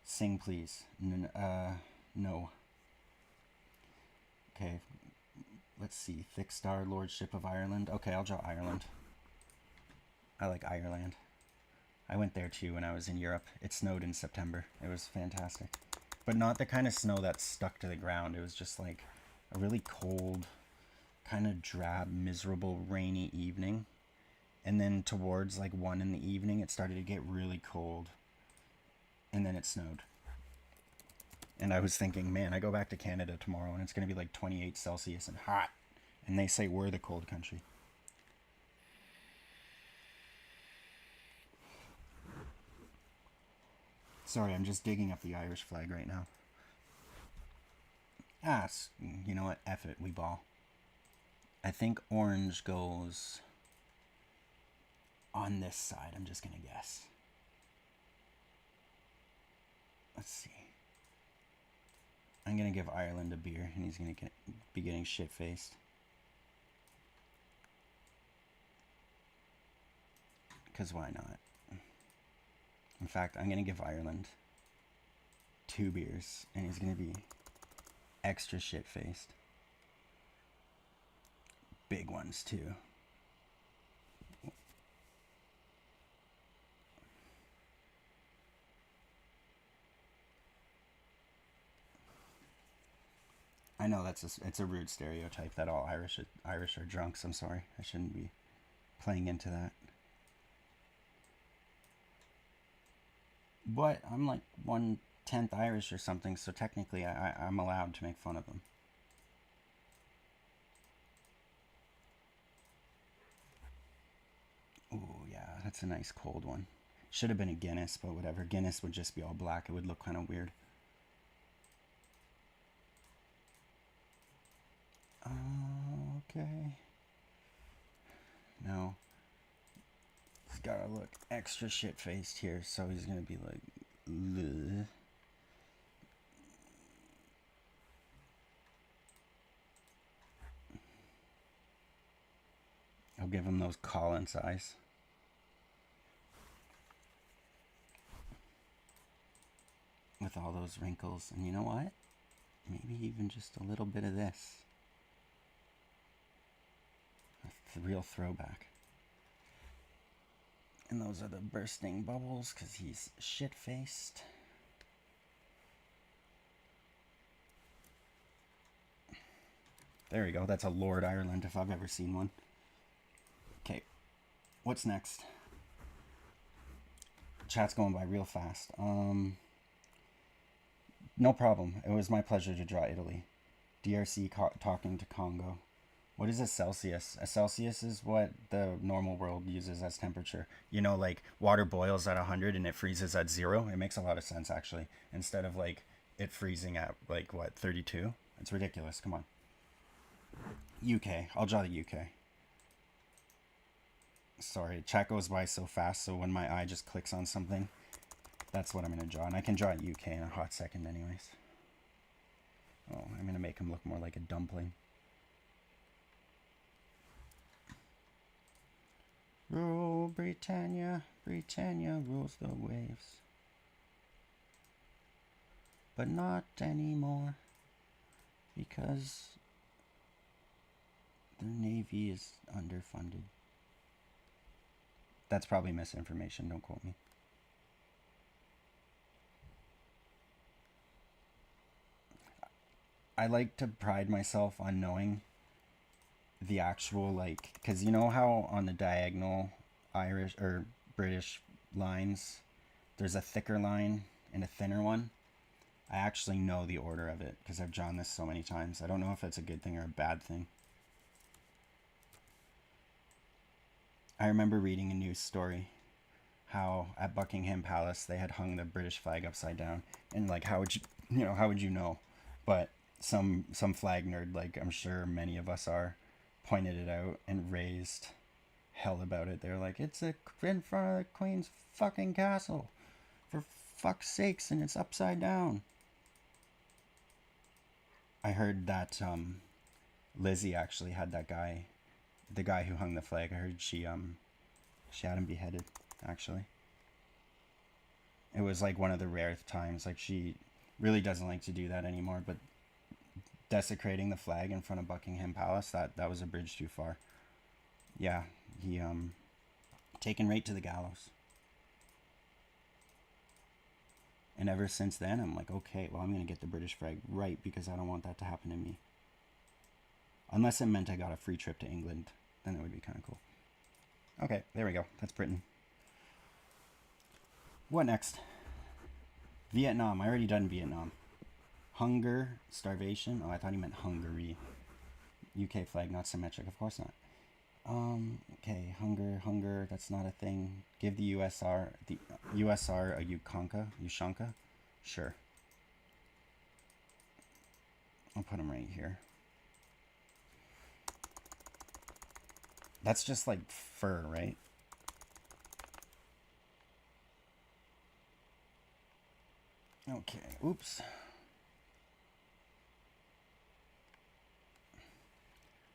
Sing, please. No. Okay, let's see. Thick Star, Lordship of Ireland. Okay, I'll draw Ireland. I like Ireland. I went there too when I was in Europe. It snowed in September. It was fantastic. But not the kind of snow that stuck to the ground. It was just like a really cold, kind of drab, miserable, rainy evening. And then towards like 1 in the evening, it started to get really cold. And then it snowed. And I was thinking, man, I go back to Canada tomorrow and it's going to be like 28 Celsius and hot. And they say we're the cold country. Sorry, I'm just digging up the Irish flag right now. You know what? F it, we ball. I think orange goes on this side. I'm just going to guess. Let's see. I'm going to give Ireland a beer, and he's going to be getting shit-faced. Because why not? In fact, I'm going to give Ireland 2 beers, and he's going to be extra shit-faced. Big ones, too. I know it's a rude stereotype that all Irish are drunks. I'm sorry. I shouldn't be playing into that. But I'm like 1/10 Irish or something, so technically I'm allowed to make fun of them. Ooh, yeah, that's a nice cold one. Should have been a Guinness, but whatever. Guinness would just be all black. It would look kind of weird. Okay. No. He's gotta look extra shit-faced here, so he's gonna be like... Bleh. I'll give him those Collins eyes. With all those wrinkles. And you know what? Maybe even just a little bit of this. A real throwback. And those are the bursting bubbles because he's shit-faced. There we go. That's a Lord Ireland if I've ever seen one. Okay. What's next? Chat's going by real fast. No problem. It was my pleasure to draw Italy. DRC talking to Congo. What is a Celsius? A Celsius is what the normal world uses as temperature. You know, like water boils at 100 and it freezes at 0. It makes a lot of sense, actually. Instead of like it freezing at like, what, 32? It's ridiculous. Come on. UK. I'll draw the UK. Sorry, chat goes by so fast, so when my eye just clicks on something, that's what I'm going to draw. And I can draw UK in a hot second anyways. Oh, I'm going to make him look more like a dumpling. Rule Britannia, Britannia rules the waves. But not anymore, because the Navy is underfunded. That's probably misinformation, don't quote me. I like to pride myself on knowing the actual, like, because you know how on the diagonal Irish or British lines there's a thicker line and a thinner one? I actually know the order of it because I've drawn this so many times. I don't know if it's a good thing or a bad thing. I remember reading a news story how at Buckingham Palace they had hung the British flag upside down, and like how would you know? But some flag nerd, like I'm sure many of us are, pointed it out and raised hell about it. They're like, it's in front of the Queen's fucking castle, for fuck's sakes, and it's upside down. I heard that Lizzie actually had that guy, the guy who hung the flag. I heard she had him beheaded, actually. It was like one of the rare times. Like, she really doesn't like to do that anymore, but desecrating the flag in front of Buckingham Palace, that was a bridge too far. Yeah, he taken right to the gallows. And ever since then, I'm like, okay, well, I'm going to get the British flag right because I don't want that to happen to me. Unless it meant I got a free trip to England. Then it would be kind of cool. Okay, there we go. That's Britain. What next? Vietnam. I already done Vietnam. Hunger, starvation. Oh, I thought he meant Hungary. UK flag, not symmetric. Of course not. Okay, hunger. That's not a thing. Give the USR a Ushanka. Sure. I'll put him right here. That's just like fur, right? Okay, oops.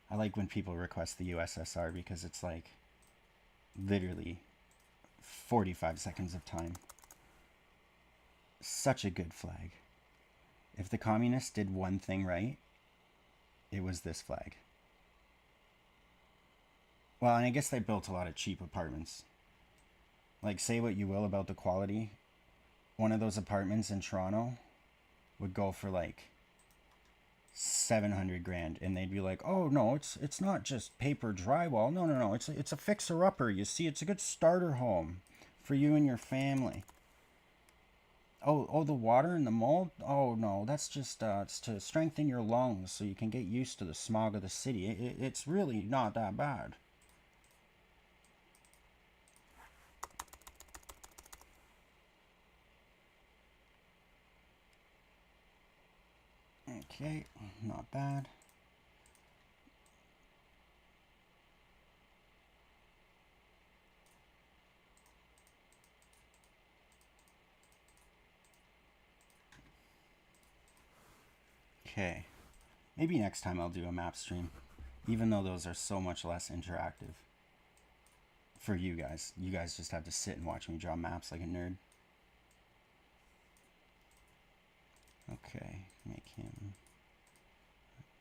I like when people request the USSR because it's like literally 45 seconds of time. Such a good flag. If the communists did one thing right, it was this flag. Well, and I guess they built a lot of cheap apartments. Like, say what you will about the quality. One of those apartments in Toronto would go for like 700 grand, and they'd be like, oh no, it's not just paper drywall. No, it's a fixer-upper. You see, it's a good starter home for you and your family. Oh, the water and the mold? Oh no, that's just it's to strengthen your lungs so you can get used to the smog of the city. It's really not that bad. Okay, not bad. Okay, maybe next time I'll do a map stream, even though those are so much less interactive for you guys. You guys just have to sit and watch me draw maps like a nerd. Okay, make him...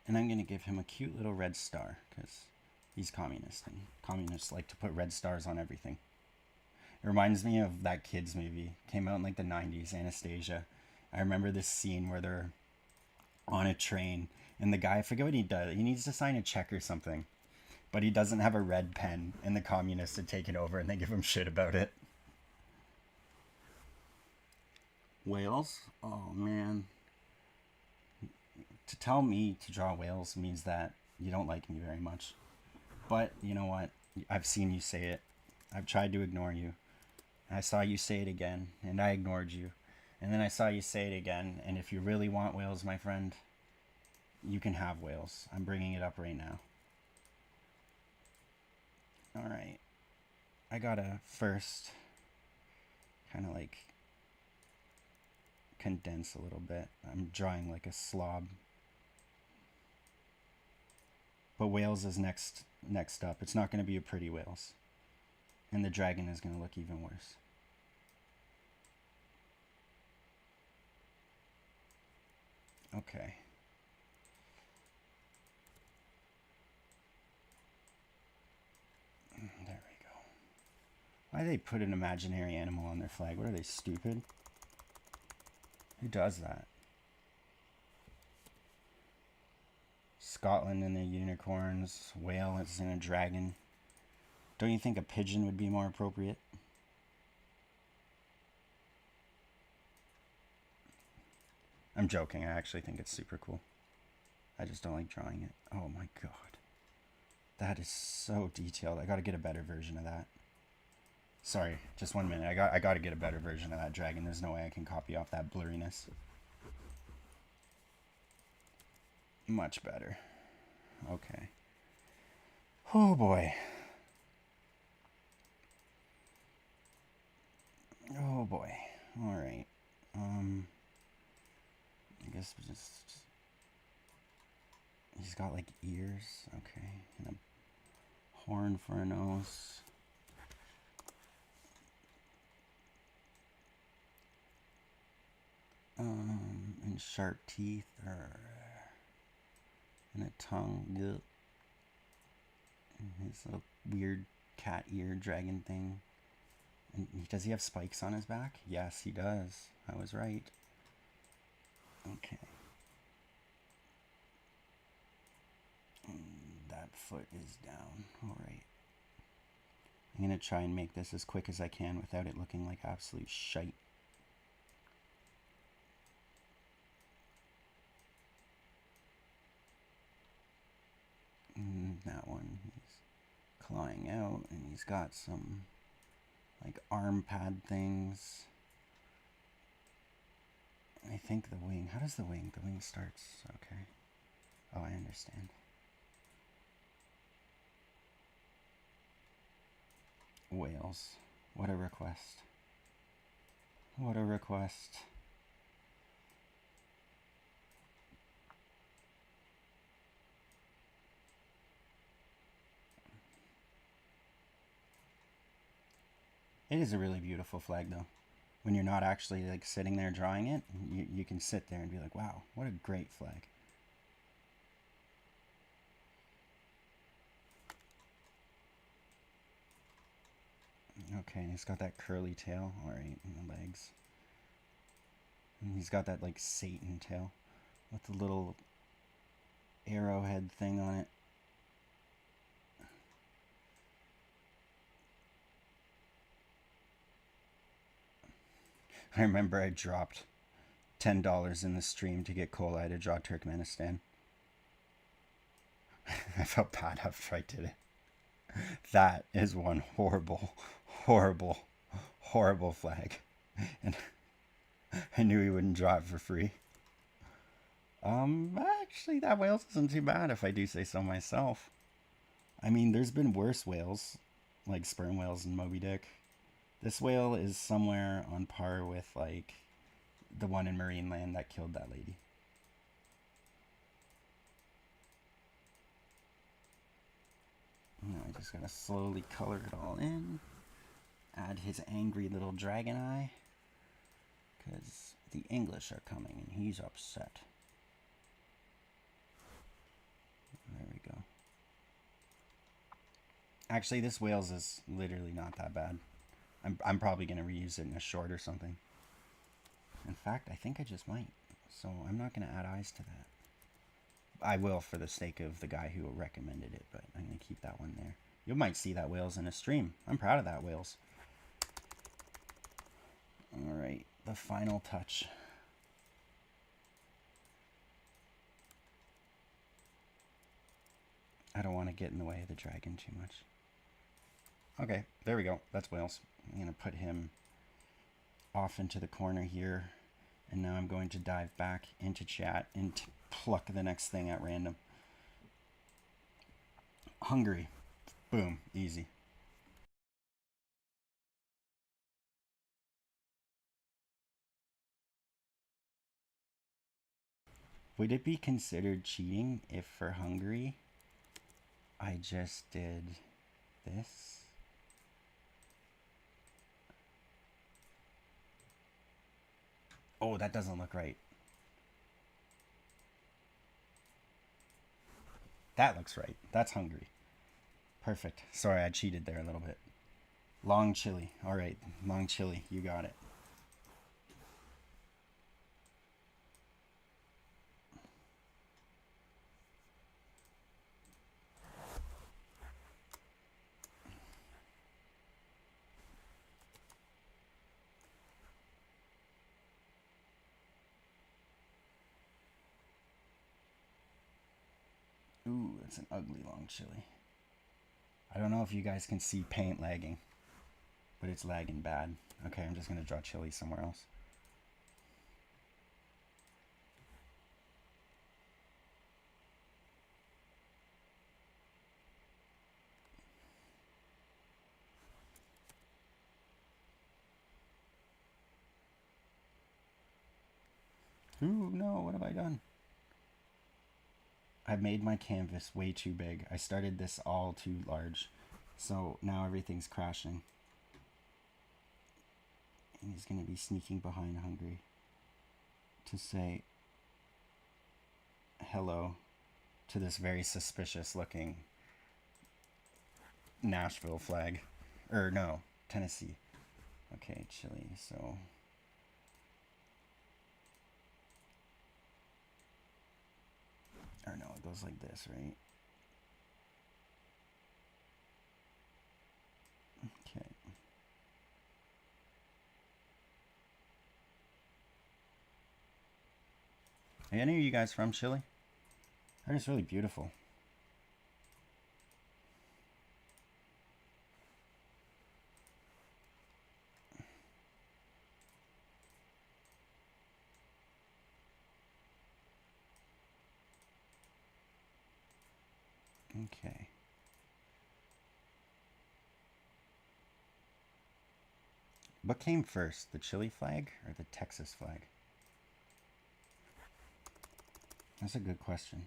And I'm going to give him a cute little red star, because he's communist, and communists like to put red stars on everything. It reminds me of that kids movie. Came out in like the 90s, Anastasia. I remember this scene where they're on a train, and the guy, I forget what he does. He needs to sign a check or something, but he doesn't have a red pen, and the communists had taken over, and they give him shit about it. Wales? Oh, man. To tell me to draw whales means that you don't like me very much. But you know what? I've seen you say it. I've tried to ignore you. I saw you say it again, and I ignored you. And then I saw you say it again, and if you really want whales, my friend, you can have whales. I'm bringing it up right now. Alright. I gotta first kind of like condense a little bit. I'm drawing like a slob. But Wales is next up. It's not going to be a pretty Wales. And the dragon is going to look even worse. Okay. There we go. Why do they put an imaginary animal on their flag? What are they, stupid? Who does that? Scotland and the unicorns. Whale is in a dragon. Don't you think a pigeon would be more appropriate? I'm joking. I actually think it's super cool. I just don't like drawing it. Oh my god. That is so detailed. I gotta get a better version of that. Sorry, just 1 minute. I gotta get a better version of that dragon. There's no way I can copy off that blurriness. Much better. Okay. Oh boy. Oh boy. Alright. I guess we just... He's got like ears. Okay. And a horn for a nose. And sharp teeth. And a tongue. Ugh. And his little weird cat ear dragon thing. And does he have spikes on his back? Yes, he does. I was right. Okay. foot is down. Alright. I'm going to try and make this as quick as I can without it looking like absolute shite. And that one, he's clawing out, and he's got some like arm pad things. I think the wing, how does the wing? The wing starts, okay. Oh, I understand. Wales. What a request. What a request. It is a really beautiful flag, though. When you're not actually like sitting there drawing it, you can sit there and be like, wow, what a great flag. Okay, he's got that curly tail, alright, and the legs. And he's got that like Satan tail with the little arrowhead thing on it. I remember I dropped $10 in the stream to get Kawai to draw Turkmenistan. I felt bad after I did it. That is one horrible, horrible, horrible flag. And I knew he wouldn't draw it for free. Actually, that Wales isn't too bad if I do say so myself. I mean, there's been worse whales, like sperm whales and Moby Dick. This whale is somewhere on par with, like, the one in Marineland that killed that lady. Now I just gotta slowly color it all in. Add his angry little dragon eye. Because the English are coming and he's upset. There we go. Actually, this Wales is literally not that bad. I'm probably going to reuse it in a short or something. In fact, I think I just might. So I'm not going to add eyes to that. I will for the sake of the guy who recommended it, but I'm going to keep that one there. You might see that Wales in a stream. I'm proud of that Wales. Alright, the final touch. I don't want to get in the way of the dragon too much. Okay, there we go. That's Wales. I'm going to put him off into the corner here. And now I'm going to dive back into chat and pluck the next thing at random. Hungary. Boom. Easy. Would it be considered cheating if for Hungary I just did this? Oh, that doesn't look right. That looks right. That's Hungary. Perfect. Sorry, I cheated there a little bit. Long chili. All right, long chili. You got it. Ooh, that's an ugly long chili. I don't know if you guys can see paint lagging, but it's lagging bad. Okay, I'm just going to draw chili somewhere else. Ooh, no, what have I done? I made my canvas way too big. I started this all too large. So now everything's crashing. And he's going to be sneaking behind Hungary to say hello to this very suspicious looking Nashville flag. Or no, Tennessee. Okay, Chile, so... Or no, it goes like this, right? Are any of you guys from Chile? That is really beautiful. Okay. What came first, the Chile flag or the Texas flag? That's a good question.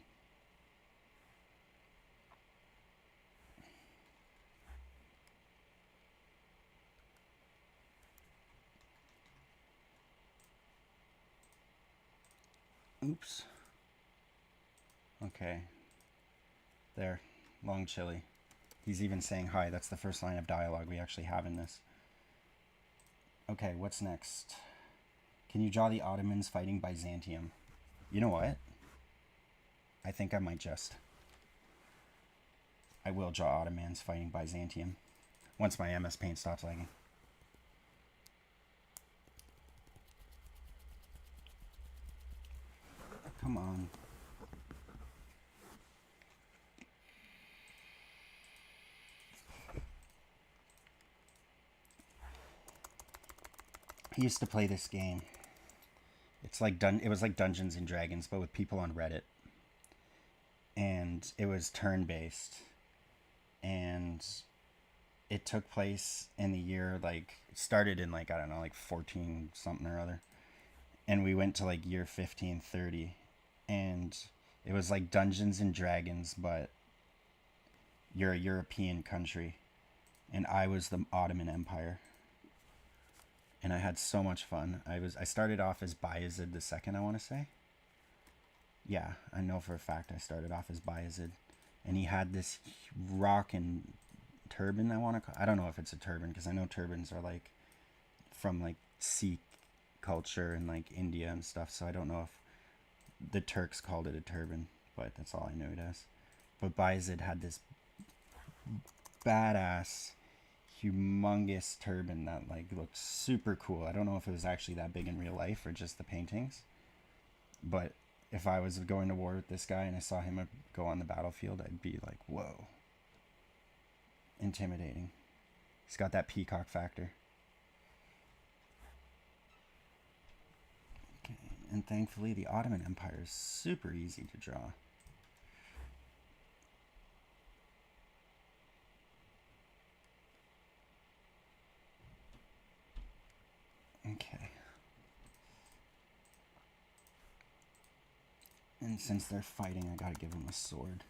Oops. Okay. There. Long Chile. He's even saying hi. That's the first line of dialogue we actually have in this. Okay, what's next? Can you draw the Ottomans fighting Byzantium? You know what? I think I might just. I will draw Ottomans fighting Byzantium once my MS Paint stops lagging. Come on. I used to play this game. It's like it was like Dungeons and Dragons, but with people on Reddit. And it was turn-based. And it took place in the year, like, it started in, like, I don't know, like 14 something or other. And we went to, like, year 1530. And it was like Dungeons and Dragons, but you're a European country. And I was the Ottoman Empire. And I had so much fun. I started off as Bayezid II, I want to say. Yeah, I know for a fact I started off as Bayezid. And he had this rockin' turban, I don't know if it's a turban, because I know turbans are like from like Sikh culture and like India and stuff, so I don't know if the Turks called it a turban, but that's all I know it as. But Bayezid had this badass humongous turban that like looked super cool. I don't know if it was actually that big in real life or just the paintings, but if I was going to war with this guy and I saw him go on the battlefield, I'd be like, whoa, intimidating. He's got that peacock factor. Okay, and thankfully the Ottoman Empire is super easy to draw. Okay. And since they're fighting, I gotta give them a sword.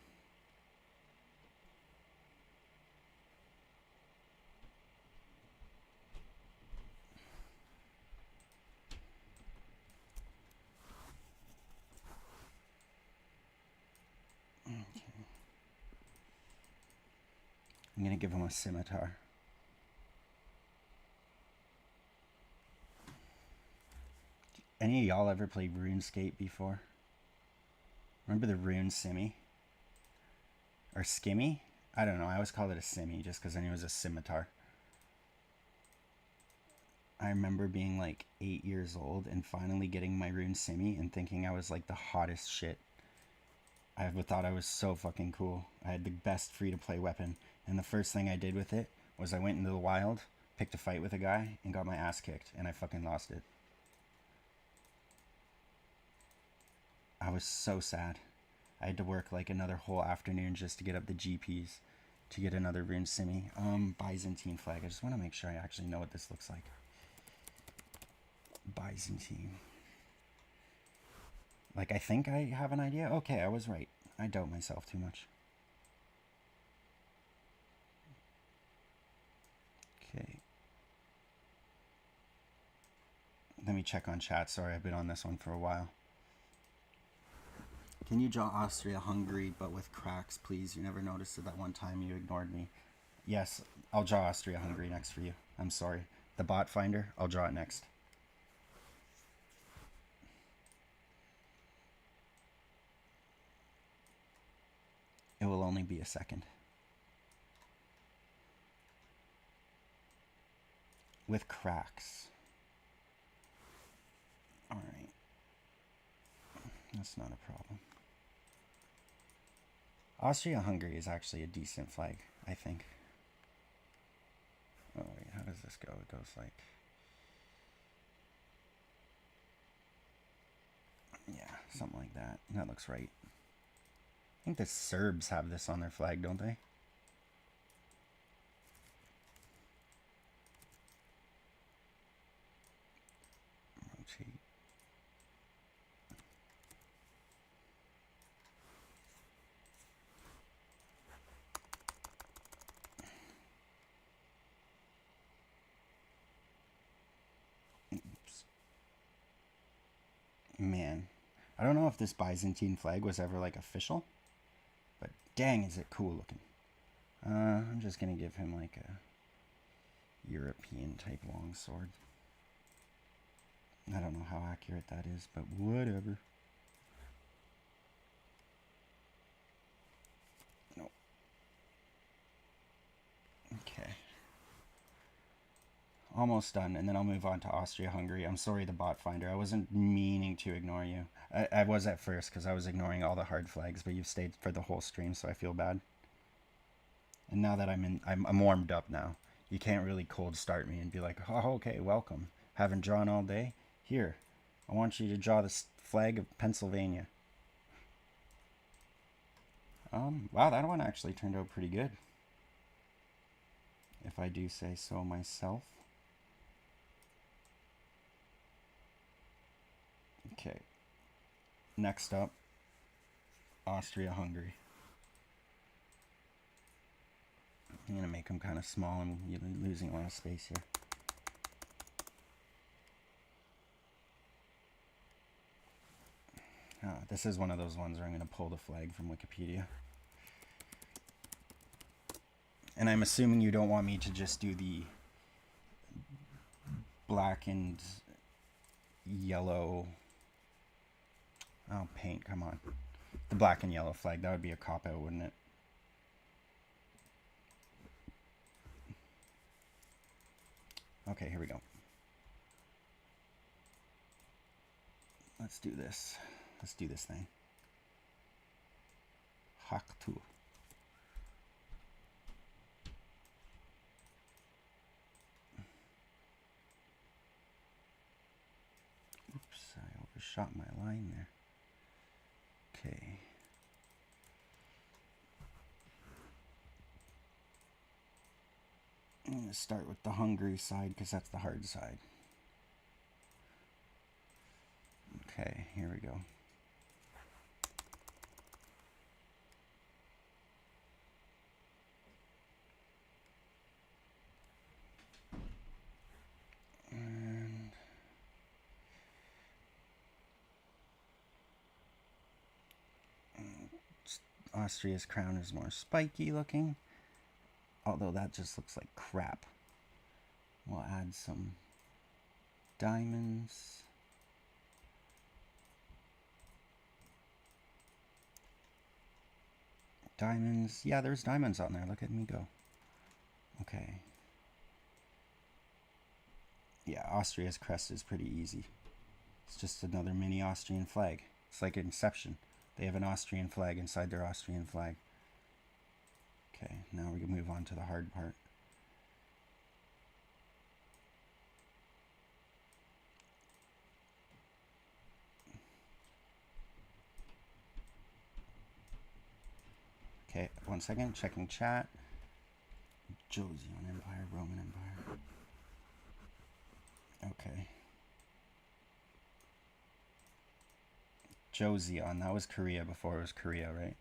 Okay. I'm gonna give them a scimitar. Any of y'all ever played RuneScape before? Remember the Rune Simmy? Or Skimmy? I don't know. I always call it a Simmy just because I knew it was a scimitar. I remember being like 8 years old and finally getting my Rune Simmy and thinking I was like the hottest shit. I thought I was so fucking cool. I had the best free-to-play weapon. And the first thing I did with it was I went into the wild, picked a fight with a guy, and got my ass kicked. And I fucking lost it. I was so sad. I had to work like another whole afternoon just to get up the GPs to get another Rune Simmy. Byzantine flag. I just want to make sure I actually know what this looks like. Byzantine. Like, I think I have an idea. Okay, I was right. I doubt myself too much. Okay. Let me check on chat. Sorry, I've been on this one for a while. Can you draw Austria-Hungary but with cracks, please? You never noticed it that one time you ignored me. Yes, I'll draw Austria-Hungary next for you. I'm sorry. The bot finder, I'll draw it next. It will only be a second. With cracks. Alright. That's not a problem. Austria-Hungary is actually a decent flag, I think. Oh wait, how does this go? It goes like... yeah, something like that. That looks right. I think the Serbs have this on their flag, don't they? Rotate. Oops. Man, I don't know if this Byzantine flag was ever like official, but dang, is it cool looking. I'm just gonna give him like a European type longsword. I don't know how accurate that is, but whatever. No. Okay. Almost done, and then I'll move on to Austria-Hungary. I'm sorry, the bot finder. I wasn't meaning to ignore you. I was at first because I was ignoring all the hard flags, but you've stayed for the whole stream, so I feel bad. And now that I'm warmed up now. You can't really cold start me and be like, oh, okay, welcome. Haven't drawn all day? Here, I want you to draw the flag of Pennsylvania. Wow, that one actually turned out pretty good, if I do say so myself. Okay, next up, Austria-Hungary. I'm going to make them kind of small. I'm losing a lot of space here. This is one of those ones where I'm going to pull the flag from Wikipedia. And I'm assuming you don't want me to just do the black and yellow... oh, paint, come on. The black and yellow flag, that would be a cop-out, wouldn't it? Okay, here we go. Let's do this. Let's do this thing. Haktu. Oops, I overshot my line there. Okay. I'm going to start with the Hungary side because that's the hard side. Okay, here we go. And Austria's crown is more spiky looking, although that just looks like crap. We'll add some diamonds. Diamonds. Yeah, there's diamonds on there. Look at me go. Okay. Yeah, Austria's crest is pretty easy. It's just another mini Austrian flag. It's like Inception. They have an Austrian flag inside their Austrian flag. Okay, now we can move on to the hard part. Okay, 1 second, checking chat. Joseon Empire, Roman Empire. Okay. Joseon, that was Korea before it was Korea, right?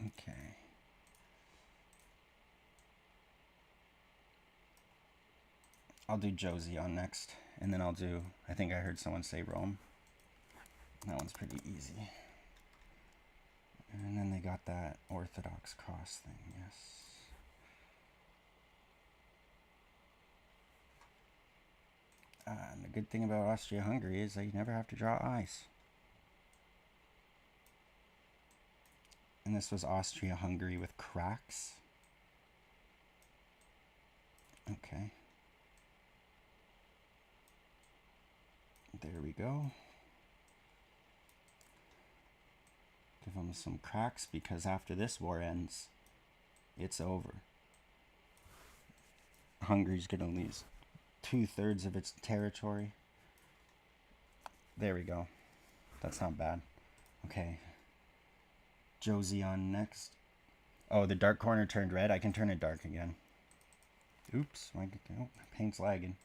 Okay. I'll do Joseon next, and then I'll do, I think I heard someone say Rome. That one's pretty easy. And then they got that Orthodox cross thing, yes. And the good thing about Austria-Hungary is that you never have to draw eyes. And this was Austria-Hungary with cracks. Okay. There we go. Give them some cracks, because after this war ends, it's over. Hungary's going to lose 2/3 of its territory. There we go. That's not bad. Okay. Joseon next. Oh, the dark corner turned red. I can turn it dark again. Oops. My paint's lagging.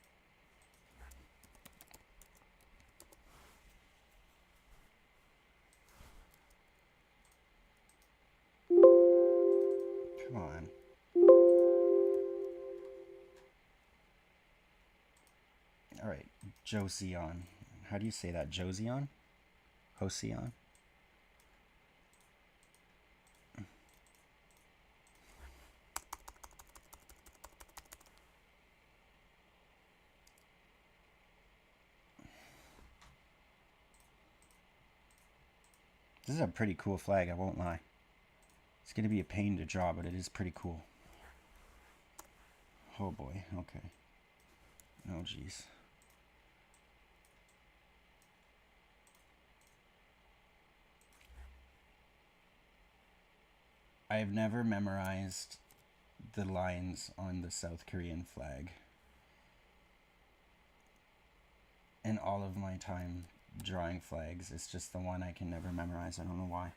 Come on. Alright. Joseon. How do you say that? Joseon? Joseon? This is a pretty cool flag, I won't lie. It's going to be a pain to draw, but it is pretty cool. Oh boy, okay. Oh geez. I have never memorized the lines on the South Korean flag in all of my time drawing flags. It's just the one I can never memorize. I don't know why.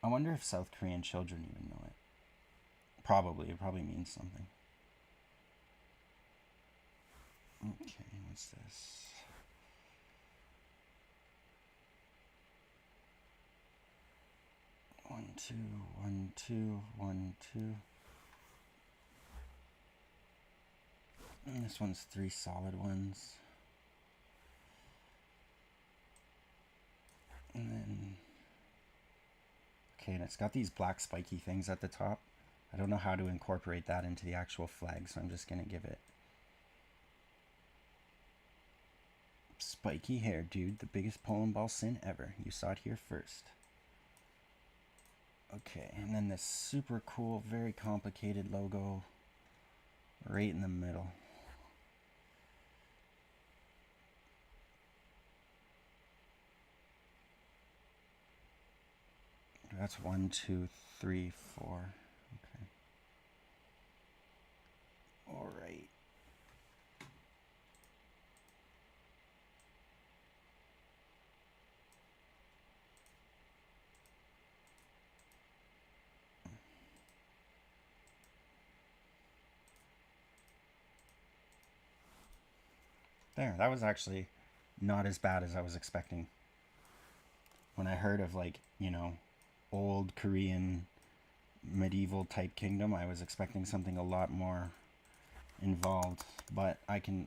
I wonder if South Korean children even know it. Probably. It probably means something. Okay, what's this? One, two, 1, 2, 1, 2. And this one's 3 solid ones. And then, okay, and it's got these black spiky things at the top. I don't know how to incorporate that into the actual flag, so I'm just going to give it spiky hair, dude. The biggest Polandball sin ever. You saw it here first. Okay, and then this super cool, very complicated logo right in the middle. That's 1, 2, 3, 4. Okay. All right. There, that was actually not as bad as I was expecting. When I heard of, like, you know, old Korean medieval type kingdom, I was expecting something a lot more involved, but I can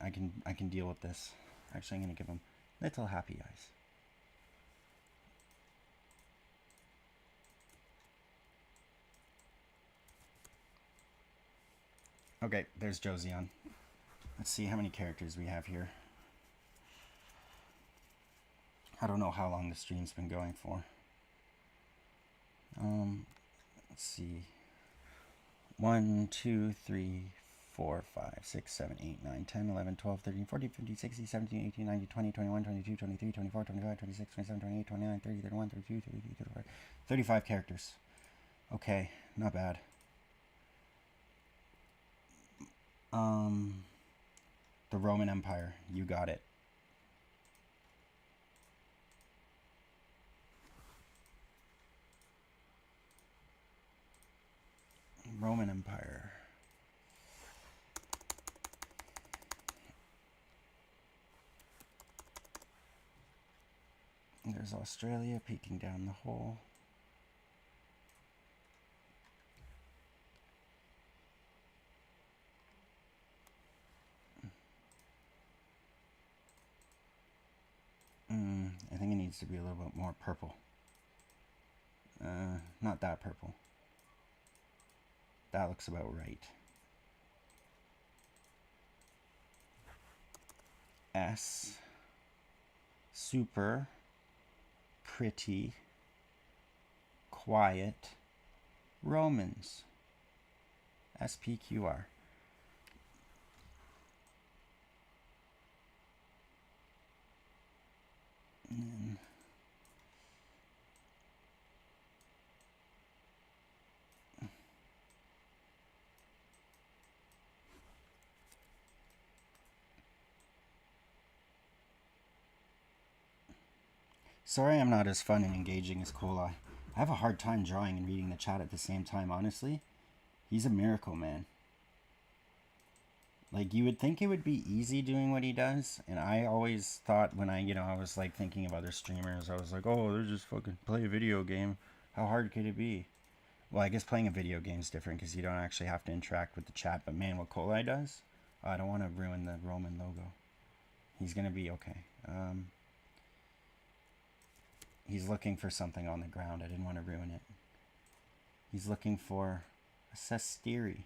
deal with this. Actually, I'm going to give them little happy eyes. Okay, there's Joseon. Let's see how many characters we have here. I don't know how long the stream's been going for. Let's see. 1, 2, 3, 4, 5, 6, 7, 8, 9, 10, 11, 12, 13, 14, 15, 16, 17, 18, 19, 20, 21, 22, 23, 24, 25, 26, 27, 28, 29, 30, 31, 32, 33, 34, 35 characters. Okay, not bad. The Roman Empire, you got it. Roman Empire. There's Australia peeking down the hole. I think it needs to be a little bit more purple. Not that purple. That looks about right. S. Super. Pretty. Quiet. Romans. SPQR. And sorry I'm not as fun and engaging as Kawai. I have a hard time drawing and reading the chat at the same time, honestly. He's a miracle, man. Like, you would think it would be easy doing what he does, and I always thought when I was like thinking of other streamers, I was like, oh, they're just fucking play a video game. How hard could it be? Well, I guess playing a video game is different because you don't actually have to interact with the chat, but man, what Kawai does, I don't want to ruin the Roman logo. He's gonna be okay. He's looking for something on the ground. I didn't want to ruin it. He's looking for a sestiri.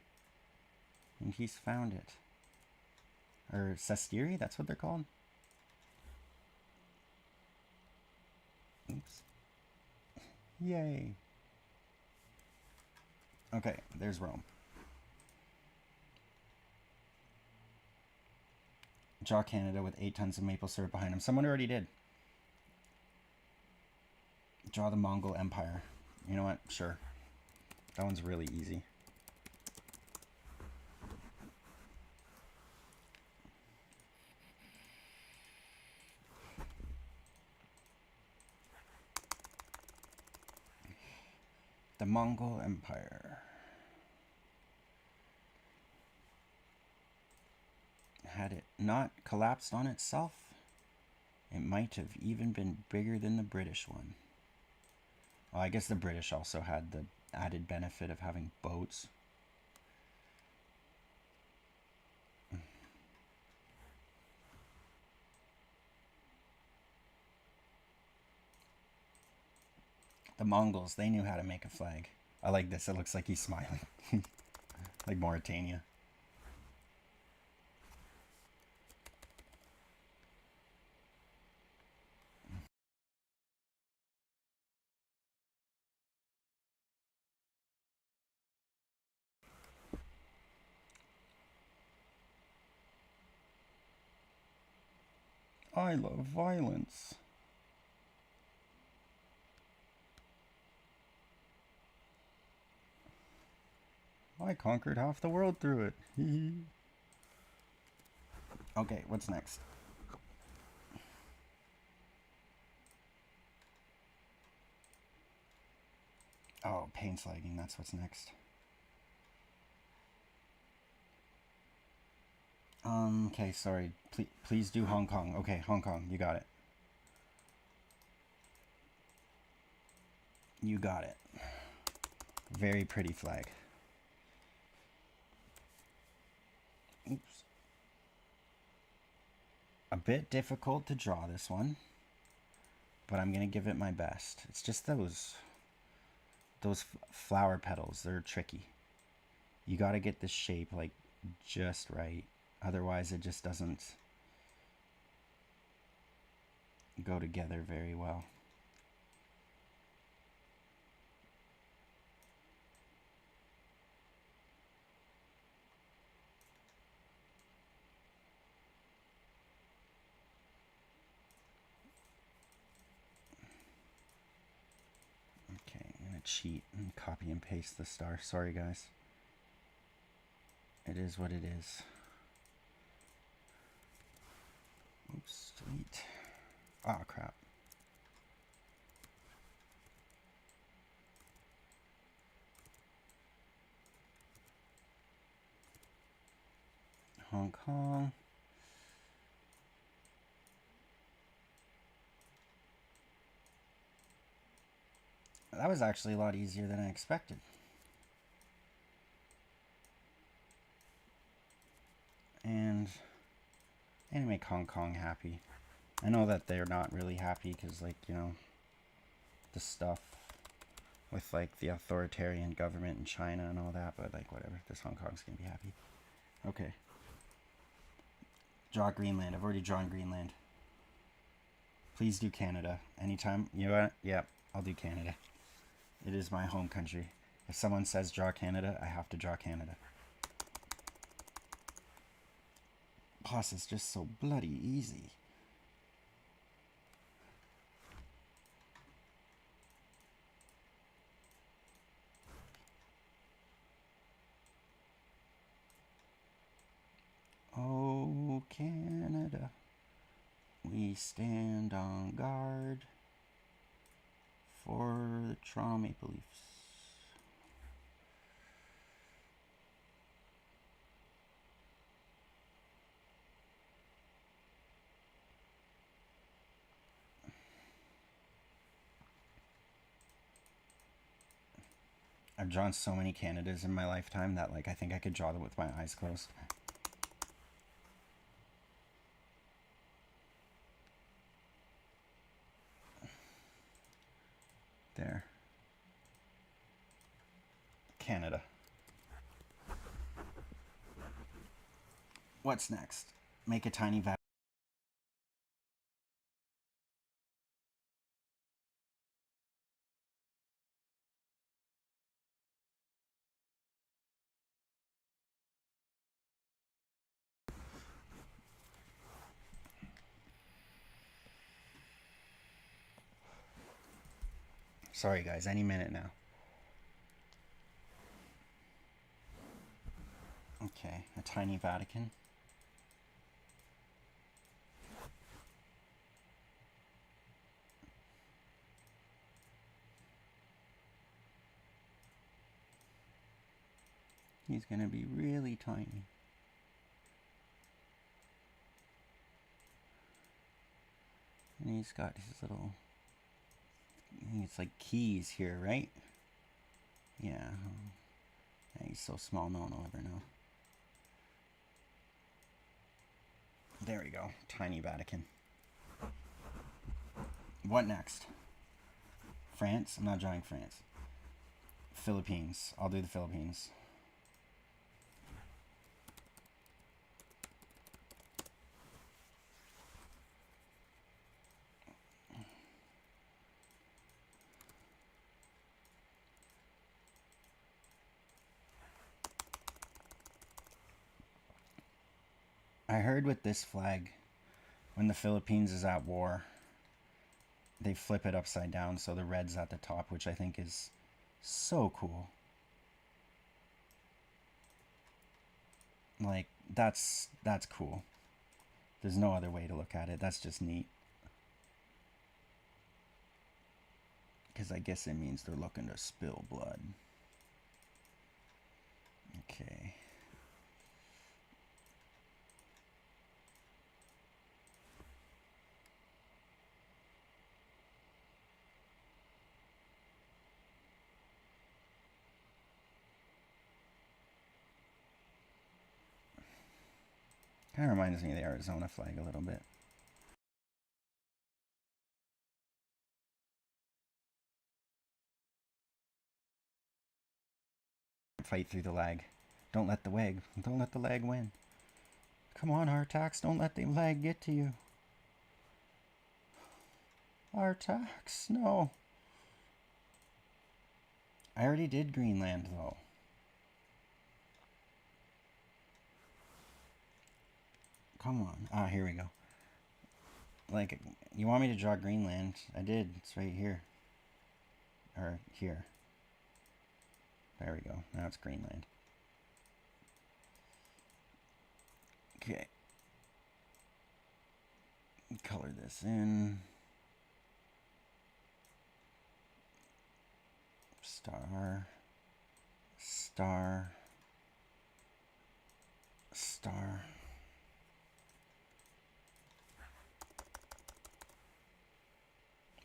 And he's found it. Or sestiri, that's what they're called? Oops. Yay. Okay, there's Rome. Draw Canada with 8 tons of maple syrup behind him. Someone already did. Draw the Mongol Empire. You know what? Sure. That one's really easy. The Mongol Empire. Had it not collapsed on itself, it might have even been bigger than the British one. Well, I guess the British also had the added benefit of having boats. The Mongols, they knew how to make a flag. I like this. It looks like he's smiling. Like Mauritania. I love violence. I conquered half the world through it. Okay, what's next? Oh, pain slagging, that's what's next. Okay, sorry. Please do Hong Kong. Okay, Hong Kong, you got it. You got it. Very pretty flag. Oops. A bit difficult to draw this one, but I'm gonna give it my best. It's just those flower petals, they're tricky. You gotta get the shape like just right, otherwise it just doesn't go together very well. Okay, I'm gonna cheat and copy and paste the star. Sorry guys. It is what it is. Oops, delete. Ah, oh, crap. Hong Kong. That was actually a lot easier than I expected. And to make Hong Kong happy. I know that they're not really happy because, like, you know, the stuff with, like, the authoritarian government in China and all that, but, like, whatever. This Hong Kong's gonna be happy. Okay. Draw Greenland. I've already drawn Greenland. Please do Canada. Anytime. You know what? Yep, I'll do Canada. It is my home country. If someone says draw Canada, I have to draw Canada. Plus, it's just so bloody easy. Canada, we stand on guard for the Toronto Maple Leafs. I've drawn so many Canadas in my lifetime that like I think I could draw them with my eyes closed. There. Canada. What's next? Make a tiny Vatican. Sorry guys, any minute now. Okay, a tiny Vatican. He's gonna be really tiny. And he's got his little, it's like keys here, right? Yeah. He's so small, no one will ever know. There we go, tiny Vatican. What next? France? I'm not drawing France. Philippines. I'll do the Philippines. I heard with this flag, when the Philippines is at war, they flip it upside down so the red's at the top, which I think is so cool. Like, that's cool. There's no other way to look at it. That's just neat. Because I guess it means they're looking to spill blood. Okay. Kind of reminds me of the Arizona flag a little bit. Fight through the lag. Don't let the lag win. Come on, Artax, don't let the lag get to you. Artax, no. I already did Greenland, though. Come on. Ah, here we go. Like, you want me to draw Greenland? I did. It's right here. Or here. There we go. Now it's Greenland. Okay. Color this in. Star. Star. Star.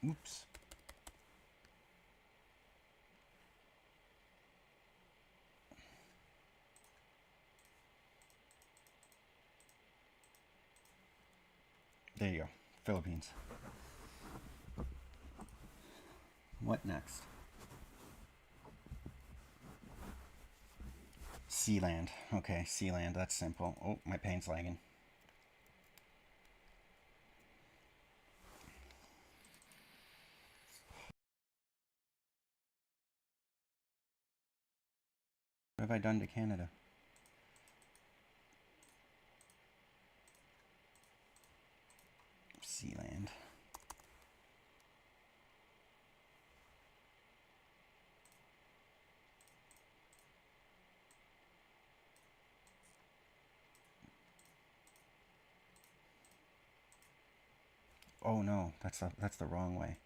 Oops. There you go. Philippines. What next? Sealand. Okay, Sealand. That's simple. Oh, my paint's lagging. What have I done to Canada? Sealand. Oh no, that's the wrong way.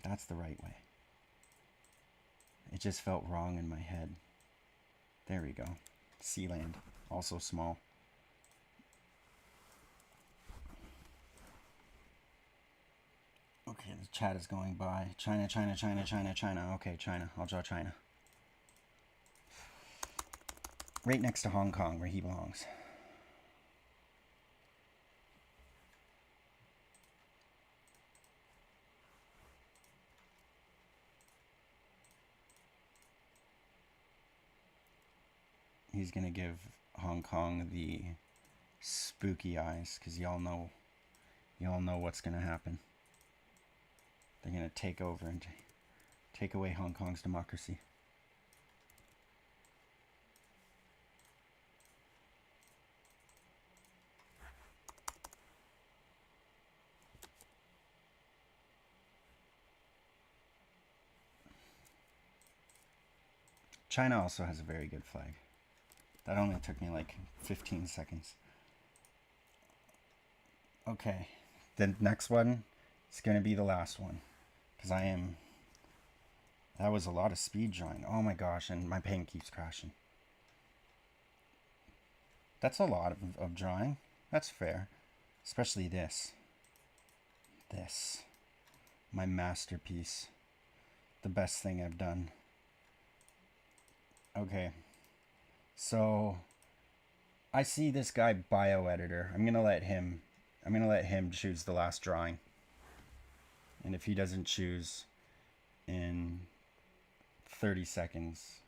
That's the right way. It just felt wrong in my head. There we go. Sealand, also small. Okay, the chat is going by. China, China, China, China, China. Okay, China. I'll draw China. Right next to Hong Kong, where he belongs. He's gonna give Hong Kong the spooky eyes, because y'all know what's gonna happen. They're gonna take over and take away Hong Kong's democracy. China also has a very good flag. That only took me like 15 seconds. Okay, the next one is going to be the last one. Because that was a lot of speed drawing. Oh my gosh, and my pen keeps crashing. That's a lot of drawing. That's fair. Especially this. This. My masterpiece. The best thing I've done. Okay. So I see this guy bioeditor. I'm gonna let him choose the last drawing. And if he doesn't choose in 30 seconds,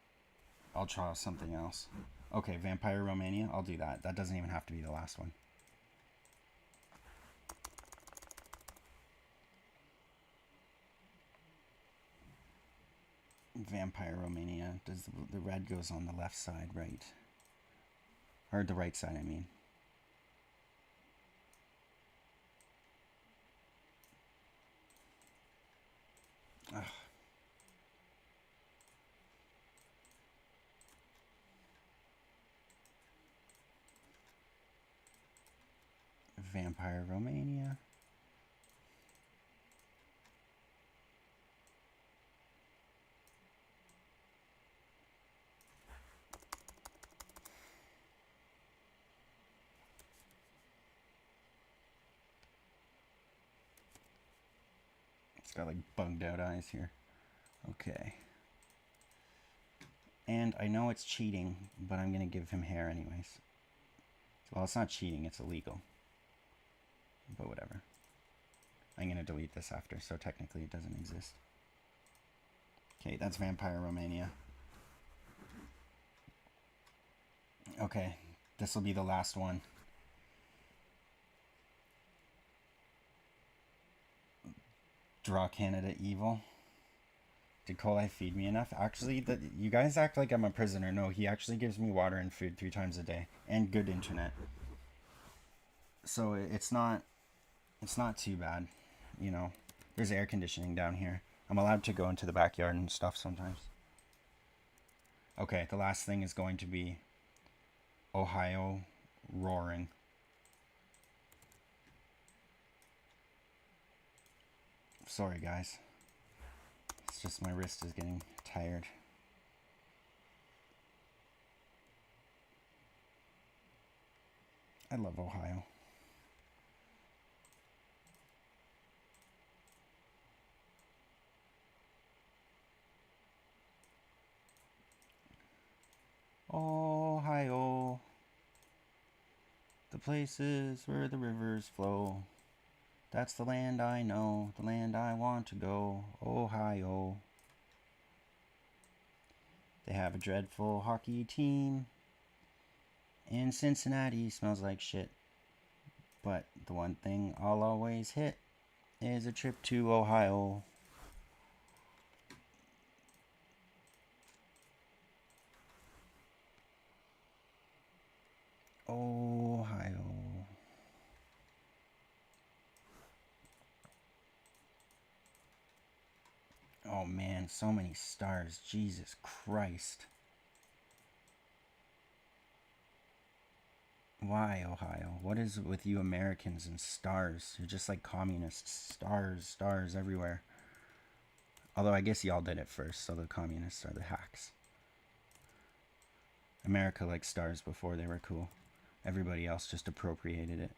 I'll draw something else. Okay, Vampire Romania, I'll do that. That doesn't even have to be the last one. Vampire Romania. Does the red goes on the left side, right? Or the right side, I mean. Ugh. Vampire Romania. It's got like bugged out eyes here. Okay. And I know it's cheating, but I'm going to give him hair anyways. Well, it's not cheating, it's illegal. But whatever. I'm going to delete this after, so technically it doesn't exist. Okay, that's Vampire Romania. Okay, this will be the last one. Draw Canada Evil. Did Kawai feed me enough? Actually, you guys act like I'm a prisoner. No, he actually gives me water and food 3 times a day. And good internet. So it's not too bad. You know, there's air conditioning down here. I'm allowed to go into the backyard and stuff sometimes. Okay, the last thing is going to be Ohio roaring. Sorry, guys. It's just my wrist is getting tired. I love Ohio. Ohio, the places where the rivers flow. That's the land I know, the land I want to go, Ohio. They have a dreadful hockey team, and Cincinnati smells like shit. But the one thing I'll always hit is a trip to Ohio. Ohio. Oh man, so many stars. Jesus Christ. Why, Ohio? What is it with you Americans and stars? You're just like communists. Stars, stars everywhere. Although I guess y'all did it first, so the communists are the hacks. America liked stars before they were cool. Everybody else just appropriated it.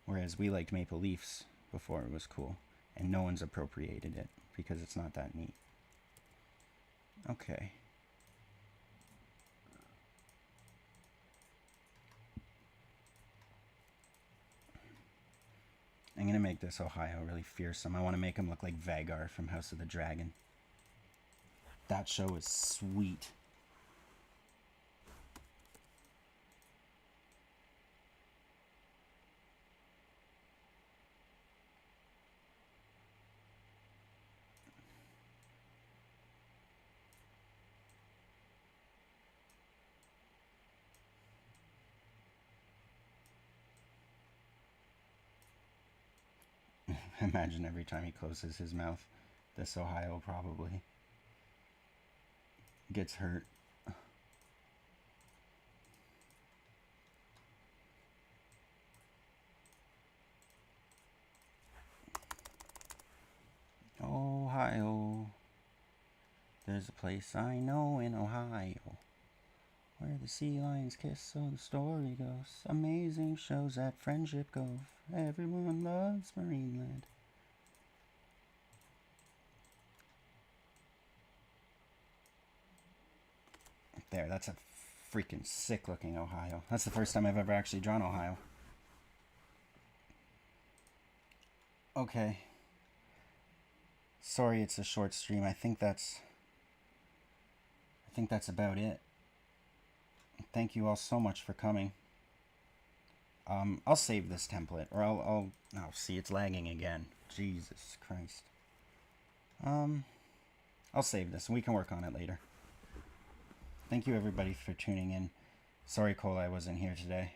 Whereas we liked maple leafs before it was cool. And no one's appropriated it because it's not that neat. Okay. I'm going to make this Ohio really fearsome. I want to make him look like Vagar from House of the Dragon. That show is sweet. Imagine every time he closes his mouth, this Ohio probably gets hurt. Ohio. There's a place I know in Ohio where the sea lions kiss, so the story goes. Amazing shows at Friendship Cove. Everyone loves Marineland. There, that's a freaking sick looking Ohio. That's the first time I've ever actually drawn Ohio. Okay. Sorry it's a short stream. I think that's about it. Thank you all so much for coming. I'll save this template, or oh, see, it's lagging again. Jesus Christ. I'll save this, and we can work on it later. Thank you, everybody, for tuning in. Sorry, Cole, I wasn't here today,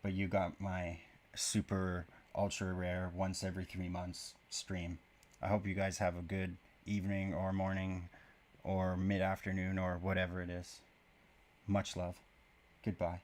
but you got my super ultra rare once every 3 months stream. I hope you guys have a good evening or morning or mid-afternoon or whatever it is. Much love. Goodbye.